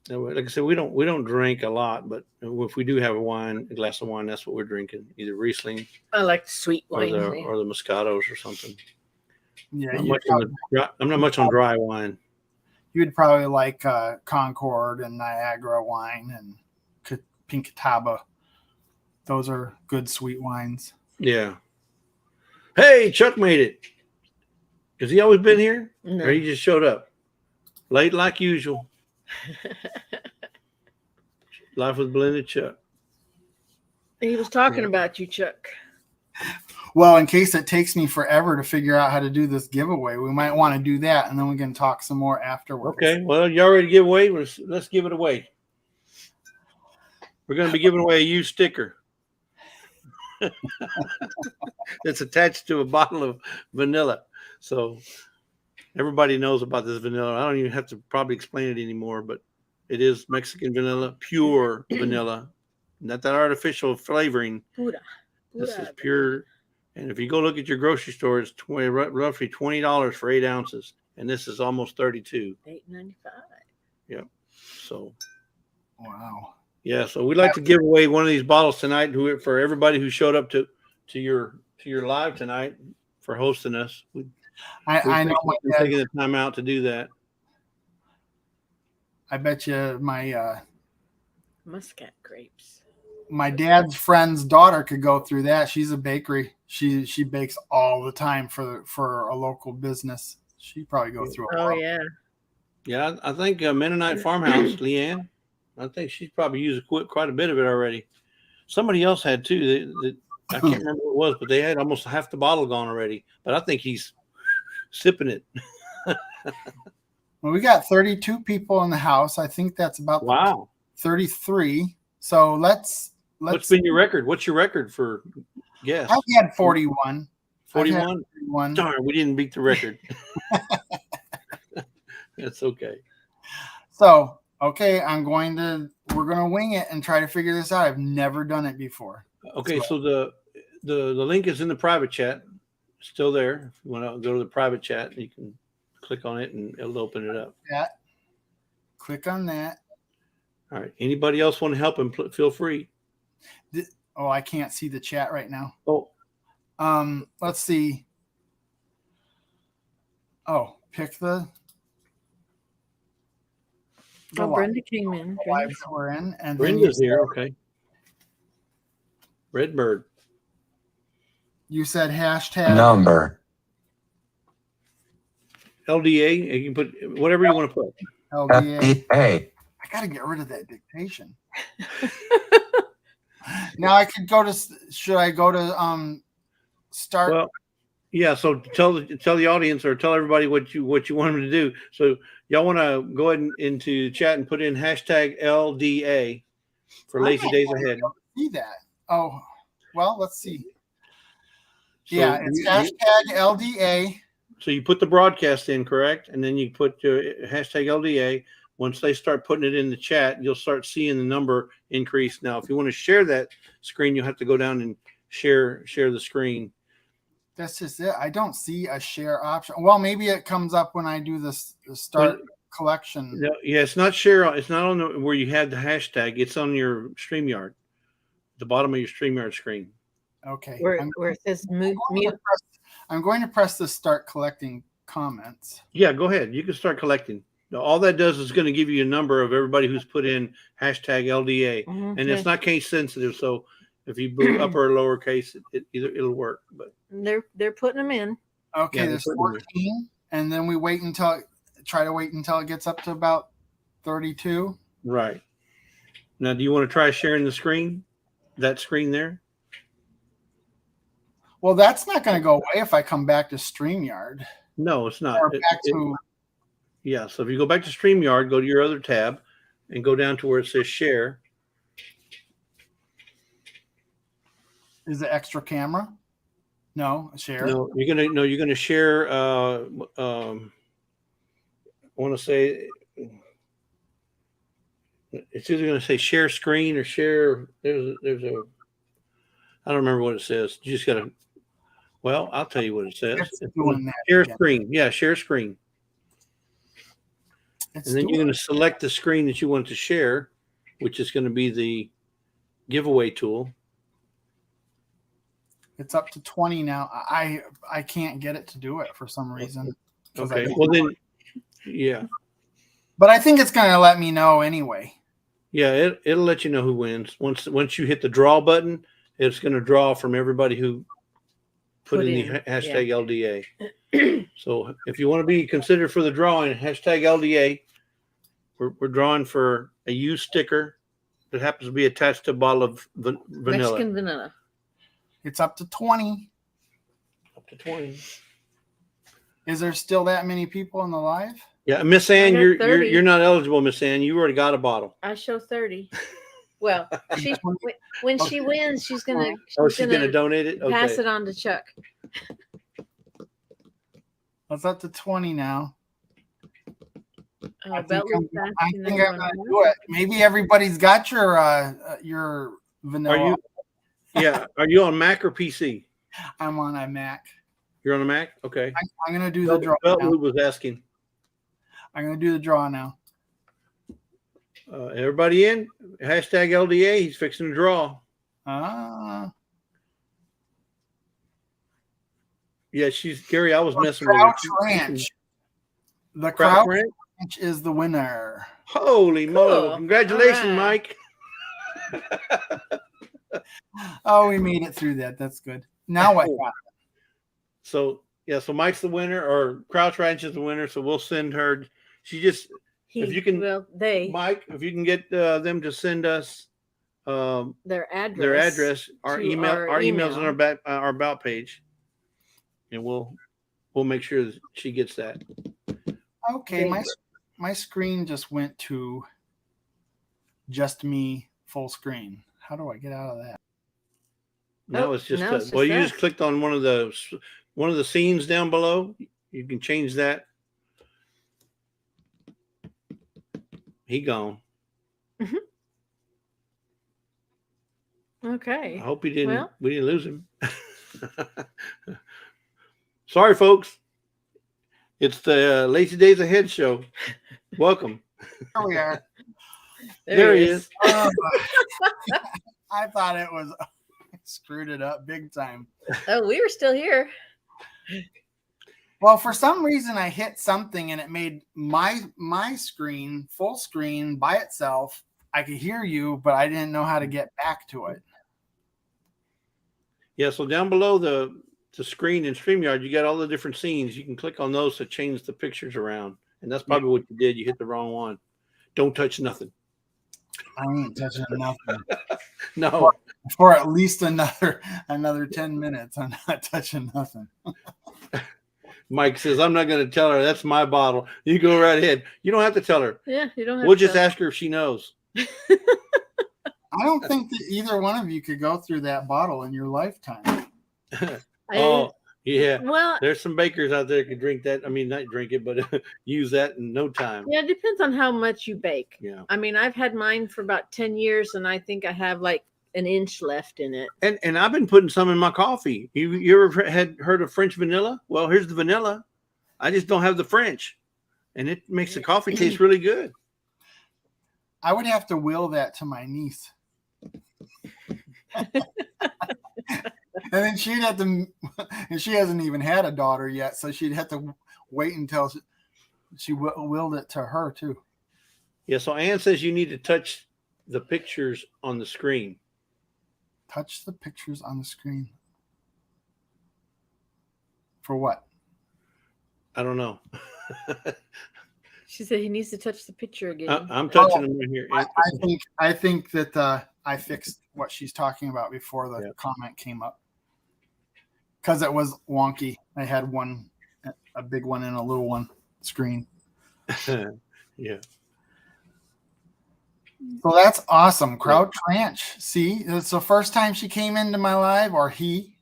like I said, we don't drink a lot, but if we do have a glass of wine, that's what we're drinking, either Riesling. I like sweet wine or the Moscatos or something. Yeah, I'm not much on dry wine. You'd probably like Concord and Niagara wine and Pinkataba. Those are good sweet wines. Yeah. Hey, Chuck made it. Has he always been here? No. Or he just showed up? Late like usual. Life with Blended Chuck. He was talking about you, Chuck. Well, in case it takes me forever to figure out how to do this giveaway, we might want to do that, and then we can talk some more afterwards. Okay. Well, you already give away. Let's give it away. We're going to be giving away a used sticker that's attached to a bottle of vanilla. So everybody knows about this vanilla. I don't even have to probably explain it anymore, but it is Mexican vanilla, pure vanilla, not that artificial flavoring. Pura. This is pure. And if you go look at your grocery store, it's roughly $20 for 8 ounces. And this is almost $32. $8.95. Yep. So. Wow. Yeah, so we'd like to give away one of these bottles tonight for everybody who showed up to your live tonight for hosting us. I know we're taking the time out to do that. I bet you my Muscat grapes. My dad's friend's daughter could go through that. She's a bakery. She bakes all the time for a local business. She'd probably go through. Yeah. Yeah, I think Mennonite Farmhouse, Leanne. I think she's probably used quite a bit of it already. Somebody else had too. I can't remember what it was, but they had almost half the bottle gone already. But I think he's sipping it. Well, we got 32 people in the house. I think that's about 33. So let's. What's been your record? What's your record for guests? I've had 41. 41? Darn, we didn't beat the record. That's okay. So. Okay, we're going to wing it and try to figure this out. I've never done it before. Okay, so the link is in the private chat. Still there. If you want to go to the private chat, you can click on it and it'll open it up. Yeah. Click on that. All right. Anybody else want to help him? Feel free. I can't see the chat right now. Oh. Let's see. Oh, pick the Brenda came in. Lives we're in, and Brenda's here. Okay. Redbird. You said hashtag number. LDA. You can put whatever you want to put. LDA. FDA. I got to get rid of that dictation. Now I could go to. Should I go to start? Well, yeah. So tell the audience or tell everybody what you want them to do. So y'all want to go ahead into chat and put in hashtag LDA for Lazy Days Ahead. See that? Oh, well, let's see. So yeah, it's hashtag LDA. So you put the broadcast in, correct? And then you put hashtag LDA. Once they start putting it in the chat, you'll start seeing the number increase. Now, if you want to share that screen, you'll have to go down and share the screen. That's just it. I don't see a share option. Well, maybe it comes up when I do the start collection. No, yeah, it's not share. It's not on where you had the hashtag. It's on your StreamYard, the bottom of your StreamYard screen. Okay. Where it says mute. I'm going to press the start collecting comments. Yeah, go ahead. You can start collecting. All that does is going to give you a number of everybody who's put in hashtag LDA, and it's not case sensitive. So if you put upper or lower case, it'll work. But they're putting them in. Okay, Yeah, there's 14, and then we try to wait until it gets up to about 32. right now, do you want to try sharing the screen? That screen there? Well, that's not going to go away if I come back to StreamYard. No, it's not. Or back to Yeah, so if you go back to StreamYard, go to your other tab and go down to where it says share. is it extra camera? No, share. No, you're gonna share I want to say it's either gonna say share screen or share there's a I don't remember what it says. You just gotta I'll tell you what it says. It's doing that Share again. screen. Yeah, share screen. It's And then you're doing- going to select the screen that you want to share, which is going to be the giveaway tool. It's up to 20 now. I can't get it to do it for some reason. Okay. Well then, yeah. But I think it's going to let me know anyway. Yeah, it'll let you know who wins. Once you hit the draw button, it's going to draw from everybody who put in the hashtag LDA. So if you want to be considered for the drawing, hashtag LDA, we're drawing for a used sticker that happens to be attached to a bottle of vanilla. Mexican vanilla. It's up to 20. Up to 20. Is there still that many people in the live? Yeah, Miss Ann, I got you're 30. you're not eligible, Miss Ann. You already got a bottle. I show 30. Well, when she wins, she's gonna Donate it. Okay. pass it on to Chuck. It's up to 20 now. Oh, I Belt think was asking I'm if going you to wanna do it. Maybe everybody's got your vanilla. Are you on Mac or PC? I'm on a Mac. You're on a Mac? Okay. I'm going to do the draw now. Beltwood was asking. I'm going to do the draw now. Everybody in? Hashtag LDA. He's fixing to draw. Yeah, Gary, I was messing with Crouch her. Ranch. The Crouch Crouch Ranch? Ranch is the winner. Holy moly. Cool. Congratulations, All right. Mike. Oh, we made it through that. That's good. Now what? So Mike's the winner, or Crouch Ranch is the winner. So we'll send her. If you can, Mike, if you can get them to send us their address, our to email, our our emails email. on our about page, and we'll make sure that she gets that. Okay, my screen just went to just me full screen. How do I get out of that? Now Oh, it's just now it's just you us. just clicked on one of the scenes down below. You can change that. He gone. Okay. I hope we didn't Well. lose him. Sorry, folks. It's the Lazy Days Ahead show. Welcome. Here we are. There he is. I thought it was screwed it up big time. Oh, we were still here. Well, for some reason I hit something and it made my screen full screen by itself. I could hear you, but I didn't know how to get back to it. Yeah, so down below the screen in StreamYard, you got all the different scenes. You can click on those to change the pictures around. And that's probably what you did. You hit the wrong one. Don't touch nothing. I ain't touching nothing. No. For at least another 10 minutes. I'm not touching nothing. Mike says, I'm not going to tell her. That's my bottle. You go right ahead. You don't have to tell her. Yeah, you don't have We'll to just tell. ask her if she knows. I don't think that either one of you could go through that bottle in your lifetime. Oh, yeah. Well, There's some bakers out there that can drink that. I mean, not drink it, but use that in no time. yeah, it depends on how much you bake. Yeah. I mean, I've had mine for about 10 years, and I think I have like an inch left in it. And I've been putting some in my coffee. You ever had heard of French vanilla? Well, here's the vanilla. I just don't have the French, and it makes the coffee taste really good. I would have to will that to my niece. And then she'd have to, and she hasn't even had a daughter yet, so she'd have to wait until she willed it to her too. Yeah, so Ann says you need to touch the pictures on the screen. Touch the pictures on the screen. For what? I don't know. She said he needs to touch the picture again. I'm touching them right here. I think that I fixed what she's talking about before the comment came up. Because it was wonky. I had a big one and a little one screen. Yeah. So that's awesome. Crouch Ranch. See, it's the first time she came into my live, or him,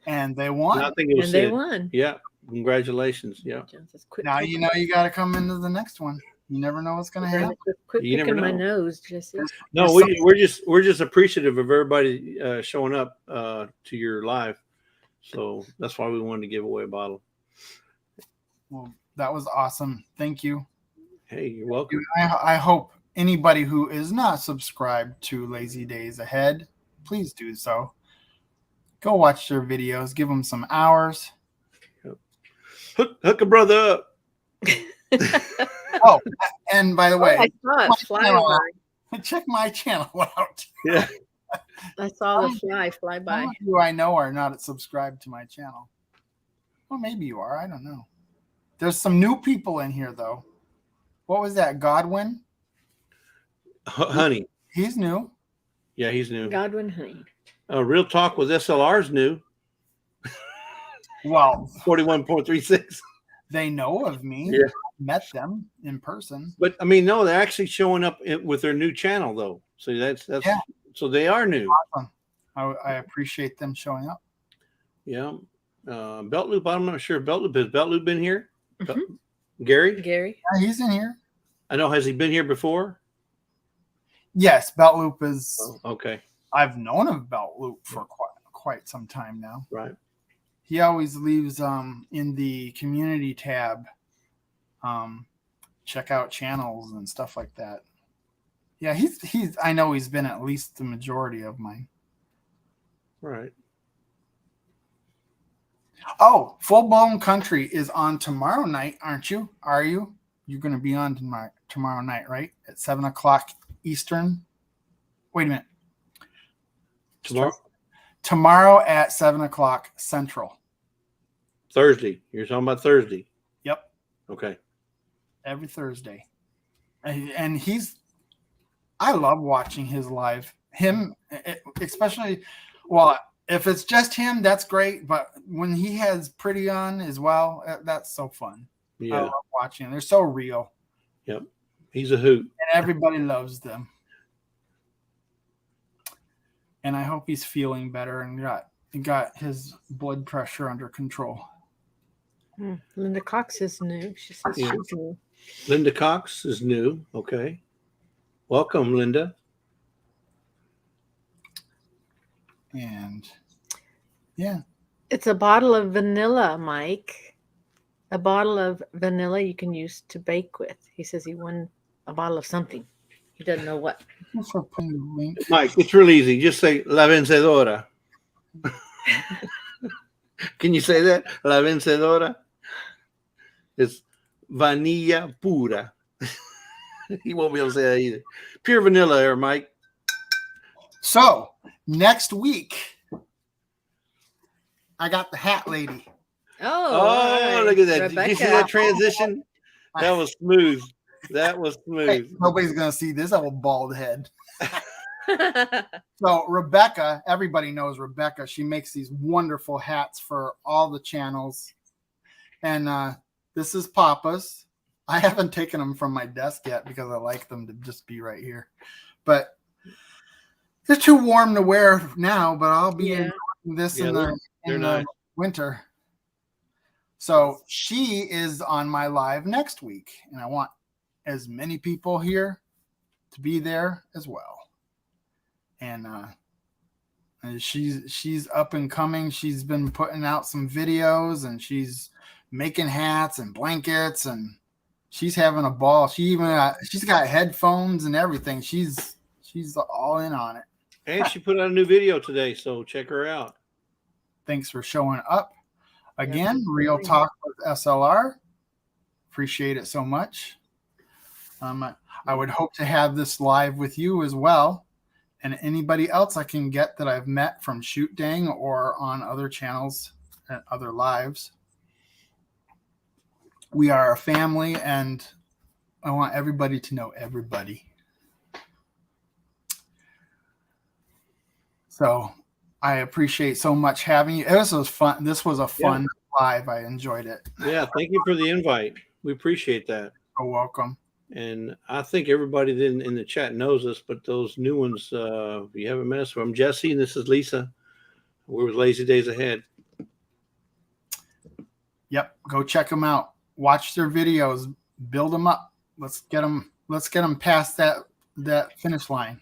and they won. Nothing was and said. they won. Yeah. Congratulations. Yeah. Now you know you got to come into the next one. You never know what's going to happen. Quit You never picking my know. nose, Jesse. No, we're just appreciative of everybody showing up to your live. So that's why we wanted to give away a bottle. Well, that was awesome. Thank you. Hey, you're welcome. I hope anybody who is not subscribed to Lazy Days Ahead, please do so. Go watch their videos. Give them some hours. Hook a brother up. Oh, and by the way, I saw it fly by. check my channel out. Yeah. I saw the fly by. Who I know are not subscribed to my channel. Well, maybe you are. I don't know. There's some new people in here, though. What was that? Godwin? Honey. He's new. Yeah, he's new. Godwin Honey. Real Talk with SLR's new. Well, 41.36. they know of me. Yeah. Met them in person. But I mean, no, they're actually showing up with their new channel, though. So that's so they are new. Awesome. I appreciate them showing up. Yeah. Belt Loop. I'm not sure if Belt Loop has Belt Loop been here. Gary. Yeah, he's in here. I know. Has he been here before? Yes, Belt Loop is. Oh, okay. I've known of Belt Loop for quite some time now. Right. He always leaves in the community tab. Check out channels and stuff like that. Yeah, he's. I know he's been at least the majority of mine. Right. Oh, Full Blown Country is on tomorrow night, aren't you? Are you? You're going to be on tomorrow night, right? At 7:00 Eastern. Wait a minute. Tomorrow at 7:00 Central. Thursday. You're talking about Thursday. Yep. Okay. Every Thursday. And I love watching his live. Him, especially, well, if it's just him, that's great. But when he has Pretty on as well, that's so fun. Yeah. I love watching them. They're so real. Yep. He's a hoot. And everybody loves them. And I hope he's feeling better and got his blood pressure under control. Linda Cox is new. She says she's new. Linda Cox is new. Okay. Welcome, Linda. And yeah. It's a bottle of vanilla, Mike. A bottle of vanilla you can use to bake with. He says he won a bottle of something. He doesn't know what. Thanks for putting the link. Mike, it's real easy. Just say La Vencedora. Can you say that? La Vencedora? It's vanilla pura. He won't be able to say that either. Pure vanilla there, Mike. So next week, I got the hat lady. Oh, look at that. Rebecca. Did you see that transition? That was smooth. That was smooth. Hey, nobody's gonna see this little bald head. So Rebecca, everybody knows Rebecca. She makes these wonderful hats for all the channels. And this is Papa's. I haven't taken them from my desk yet because I like them to just be right here. But they're too warm to wear now, but I'll be enjoying this Yeah, in they're the nice. winter. So she is on my live next week, and I want as many people here to be there as well. And she's up and coming. She's been putting out some videos, and she's making hats and blankets, and she's having a ball. She's got headphones and everything. She's all in on it. And she put out a new video today, so check her out. Thanks for showing up. Again, Real Talk with SLR. Appreciate it so much. I would hope to have this live with you as well, and anybody else I can get that I've met from Shoot Dang or on other channels and other lives. We are a family, and I want everybody to know everybody. So I appreciate so much having you. This was fun. This was a fun live. I enjoyed it. Yeah, thank you for the invite. We appreciate that. You're welcome. And I think everybody then in the chat knows us, but those new ones, if you haven't met us, I'm Jesse, and this is Lisa. We're with Lazy Dayz Ahead. Yep, go check them out. Watch their videos. Build them up. Let's get them past that finish line.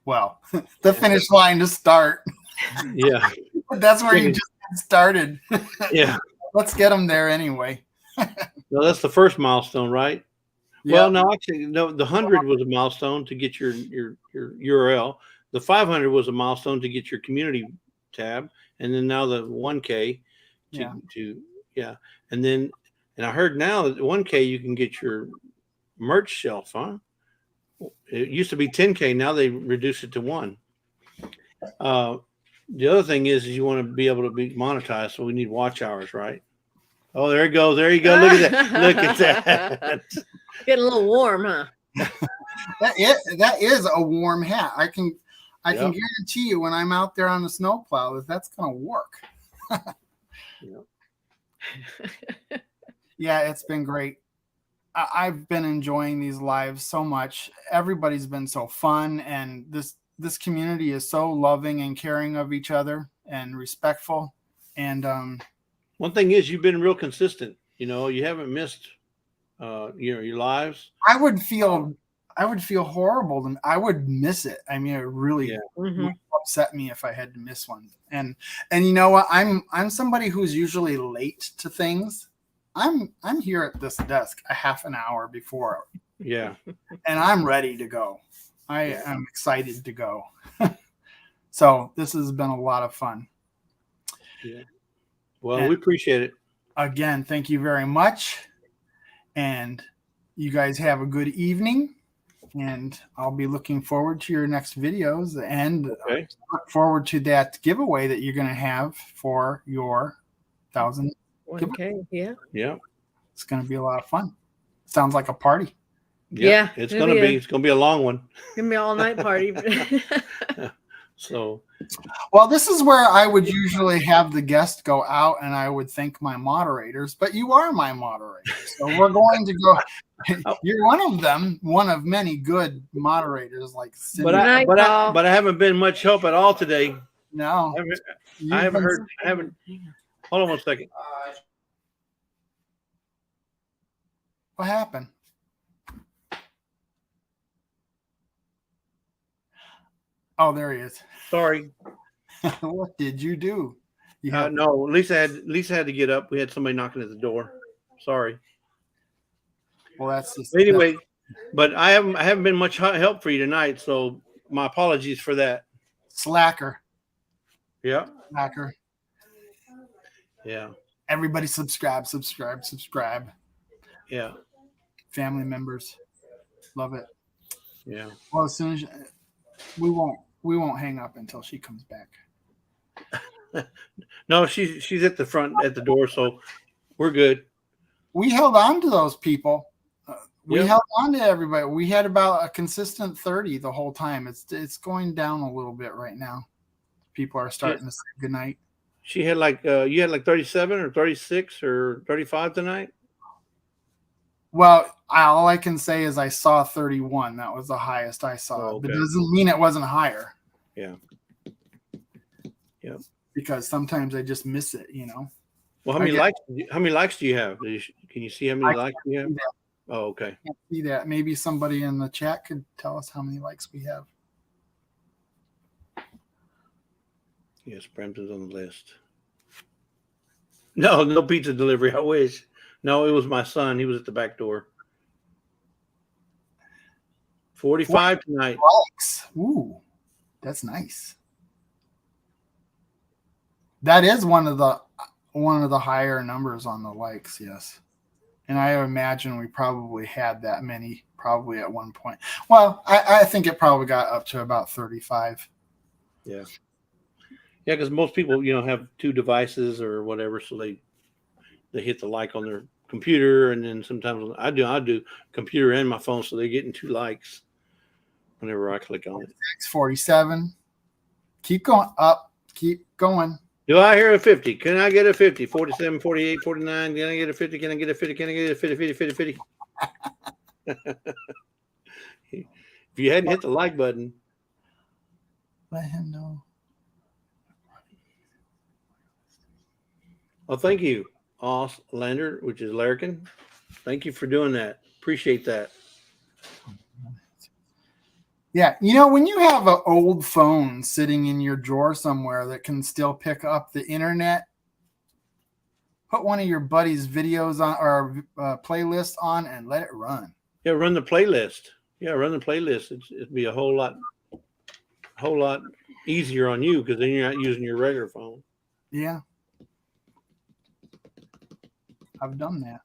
Well, the finish line to start. Yeah, that's where you just started. Yeah, let's get them there anyway. No, that's the first milestone, right? Yep. Well, no, actually, no. The 100 was a milestone to get your URL. The 500 was a milestone to get your community tab, and then now the 1K. And then I heard now that 1K you can get your merch shelf, huh? It used to be 10K. Now they reduced it to 1. The other thing is you want to be able to be monetized, so we need watch hours, right? Oh, there it goes. There you go. Look at that. Look at that. Getting a little warm, huh? That is a warm hat. I can guarantee you when I'm out there on the snowplow that's going to work. Yeah, it's been great. I've been enjoying these lives so much. Everybody's been so fun, and this community is so loving and caring of each other and respectful. And one thing is you've been real consistent. You haven't missed your lives. I would feel horrible. I would miss it. I mean, it really would upset me if I had to miss one. And you know what? I'm somebody who's usually late to things. I'm here at this desk a half an hour before. Yeah. And I'm ready to go. I am excited to go. So this has been a lot of fun. Yeah. Well, we appreciate it. Again, thank you very much. And you guys have a good evening. And I'll be looking forward to your next videos, and look forward to that giveaway that you're going to have for your 1,000. 1K, yeah. It's going to be a lot of fun. Sounds like a party. Yeah, it's going to be. It's going to be a long one. It's going to be an all-night party. So, well, this is where I would usually have the guest go out, and I would thank my moderators. But you are my moderator, so we're going to go. You're one of them, one of many good moderators, like Cindy. But I haven't been much help at all today. No, I haven't heard. Hold on one second. What happened? Oh, there he is. Sorry. What did you do? No, Lisa had to get up. We had somebody knocking at the door. Sorry. Well, that's just anyway. But I haven't been much help for you tonight, so my apologies for that. Slacker. Yeah. Slacker. Yeah. Everybody subscribe. Yeah. Family members. Love it. Yeah. Well, as soon as we won't hang up until she comes back. No, she's at the front at the door, so we're good. We held on to those people. We held on to everybody. We had about a consistent 30 the whole time. It's going down a little bit right now. People are starting to say goodnight. She had you had 37 or 36 or 35 tonight. Well, all I can say is I saw 31. That was the highest I saw. Oh, okay. But it doesn't mean it wasn't higher. Yeah. Yeah. because sometimes I just miss it, Well, how many likes? How many likes do you have? Can you see how many likes you have? Oh, okay. I can't see that. Maybe somebody in the chat could tell us how many likes we have. Yes, Brampton's on the list. No pizza delivery. I wish. No, it was my son. He was at the back door. 45 tonight. Likes. Ooh, that's nice. That is one of the higher numbers on the likes, yes. And I imagine we probably had that many probably at one point. Well, I think it probably got up to about 35. Yeah. Yeah, because most people, have two devices or whatever, so they hit the like on their computer, and then sometimes I do computer and my phone, so they're getting 2 likes whenever I click on it. 47. Keep going up. Keep going. Do I hear a 50? Can I get a 50? 47, 48, 49. Can I get a 50? Can I get a 50? Can I get a 50, 50, 50, 50? If you hadn't hit the like button. Let him know. Well, thank you, Auslander, which is Larrikin. Thank you for doing that. Appreciate that. Yeah, when you have an old phone sitting in your drawer somewhere that can still pick up the internet, put one of your buddy's videos on or playlist on and let it run. Yeah, run the playlist. It'd be a whole lot easier on you because then you're not using your regular phone. Yeah. I've done that.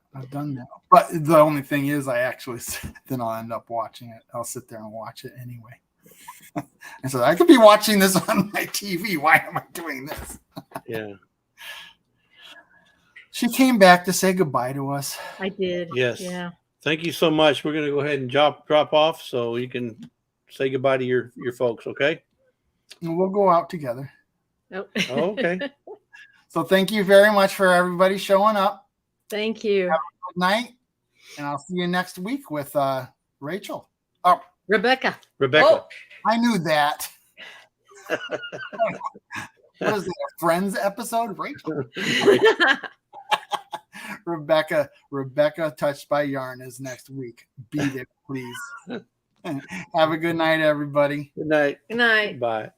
But the only thing is then I'll end up watching it. I'll sit there and watch it anyway. And so I could be watching this on my TV. Why am I doing this? Yeah. She came back to say goodbye to us. I did. Yes. Yeah. Thank you so much. We're going to go ahead and drop off so you can say goodbye to your folks, okay? And we'll go out together. Nope. Oh, okay. So thank you very much for everybody showing up. Thank you. Have a good night. And I'll see you next week with Rachel. Oh, Rebecca. Rebecca. Oh. I knew that. What is it, a Friends episode? Rachel. Rebecca Touched by Yarn is next week. Be there, please. Have a good night, everybody. Good night. Good night. Bye.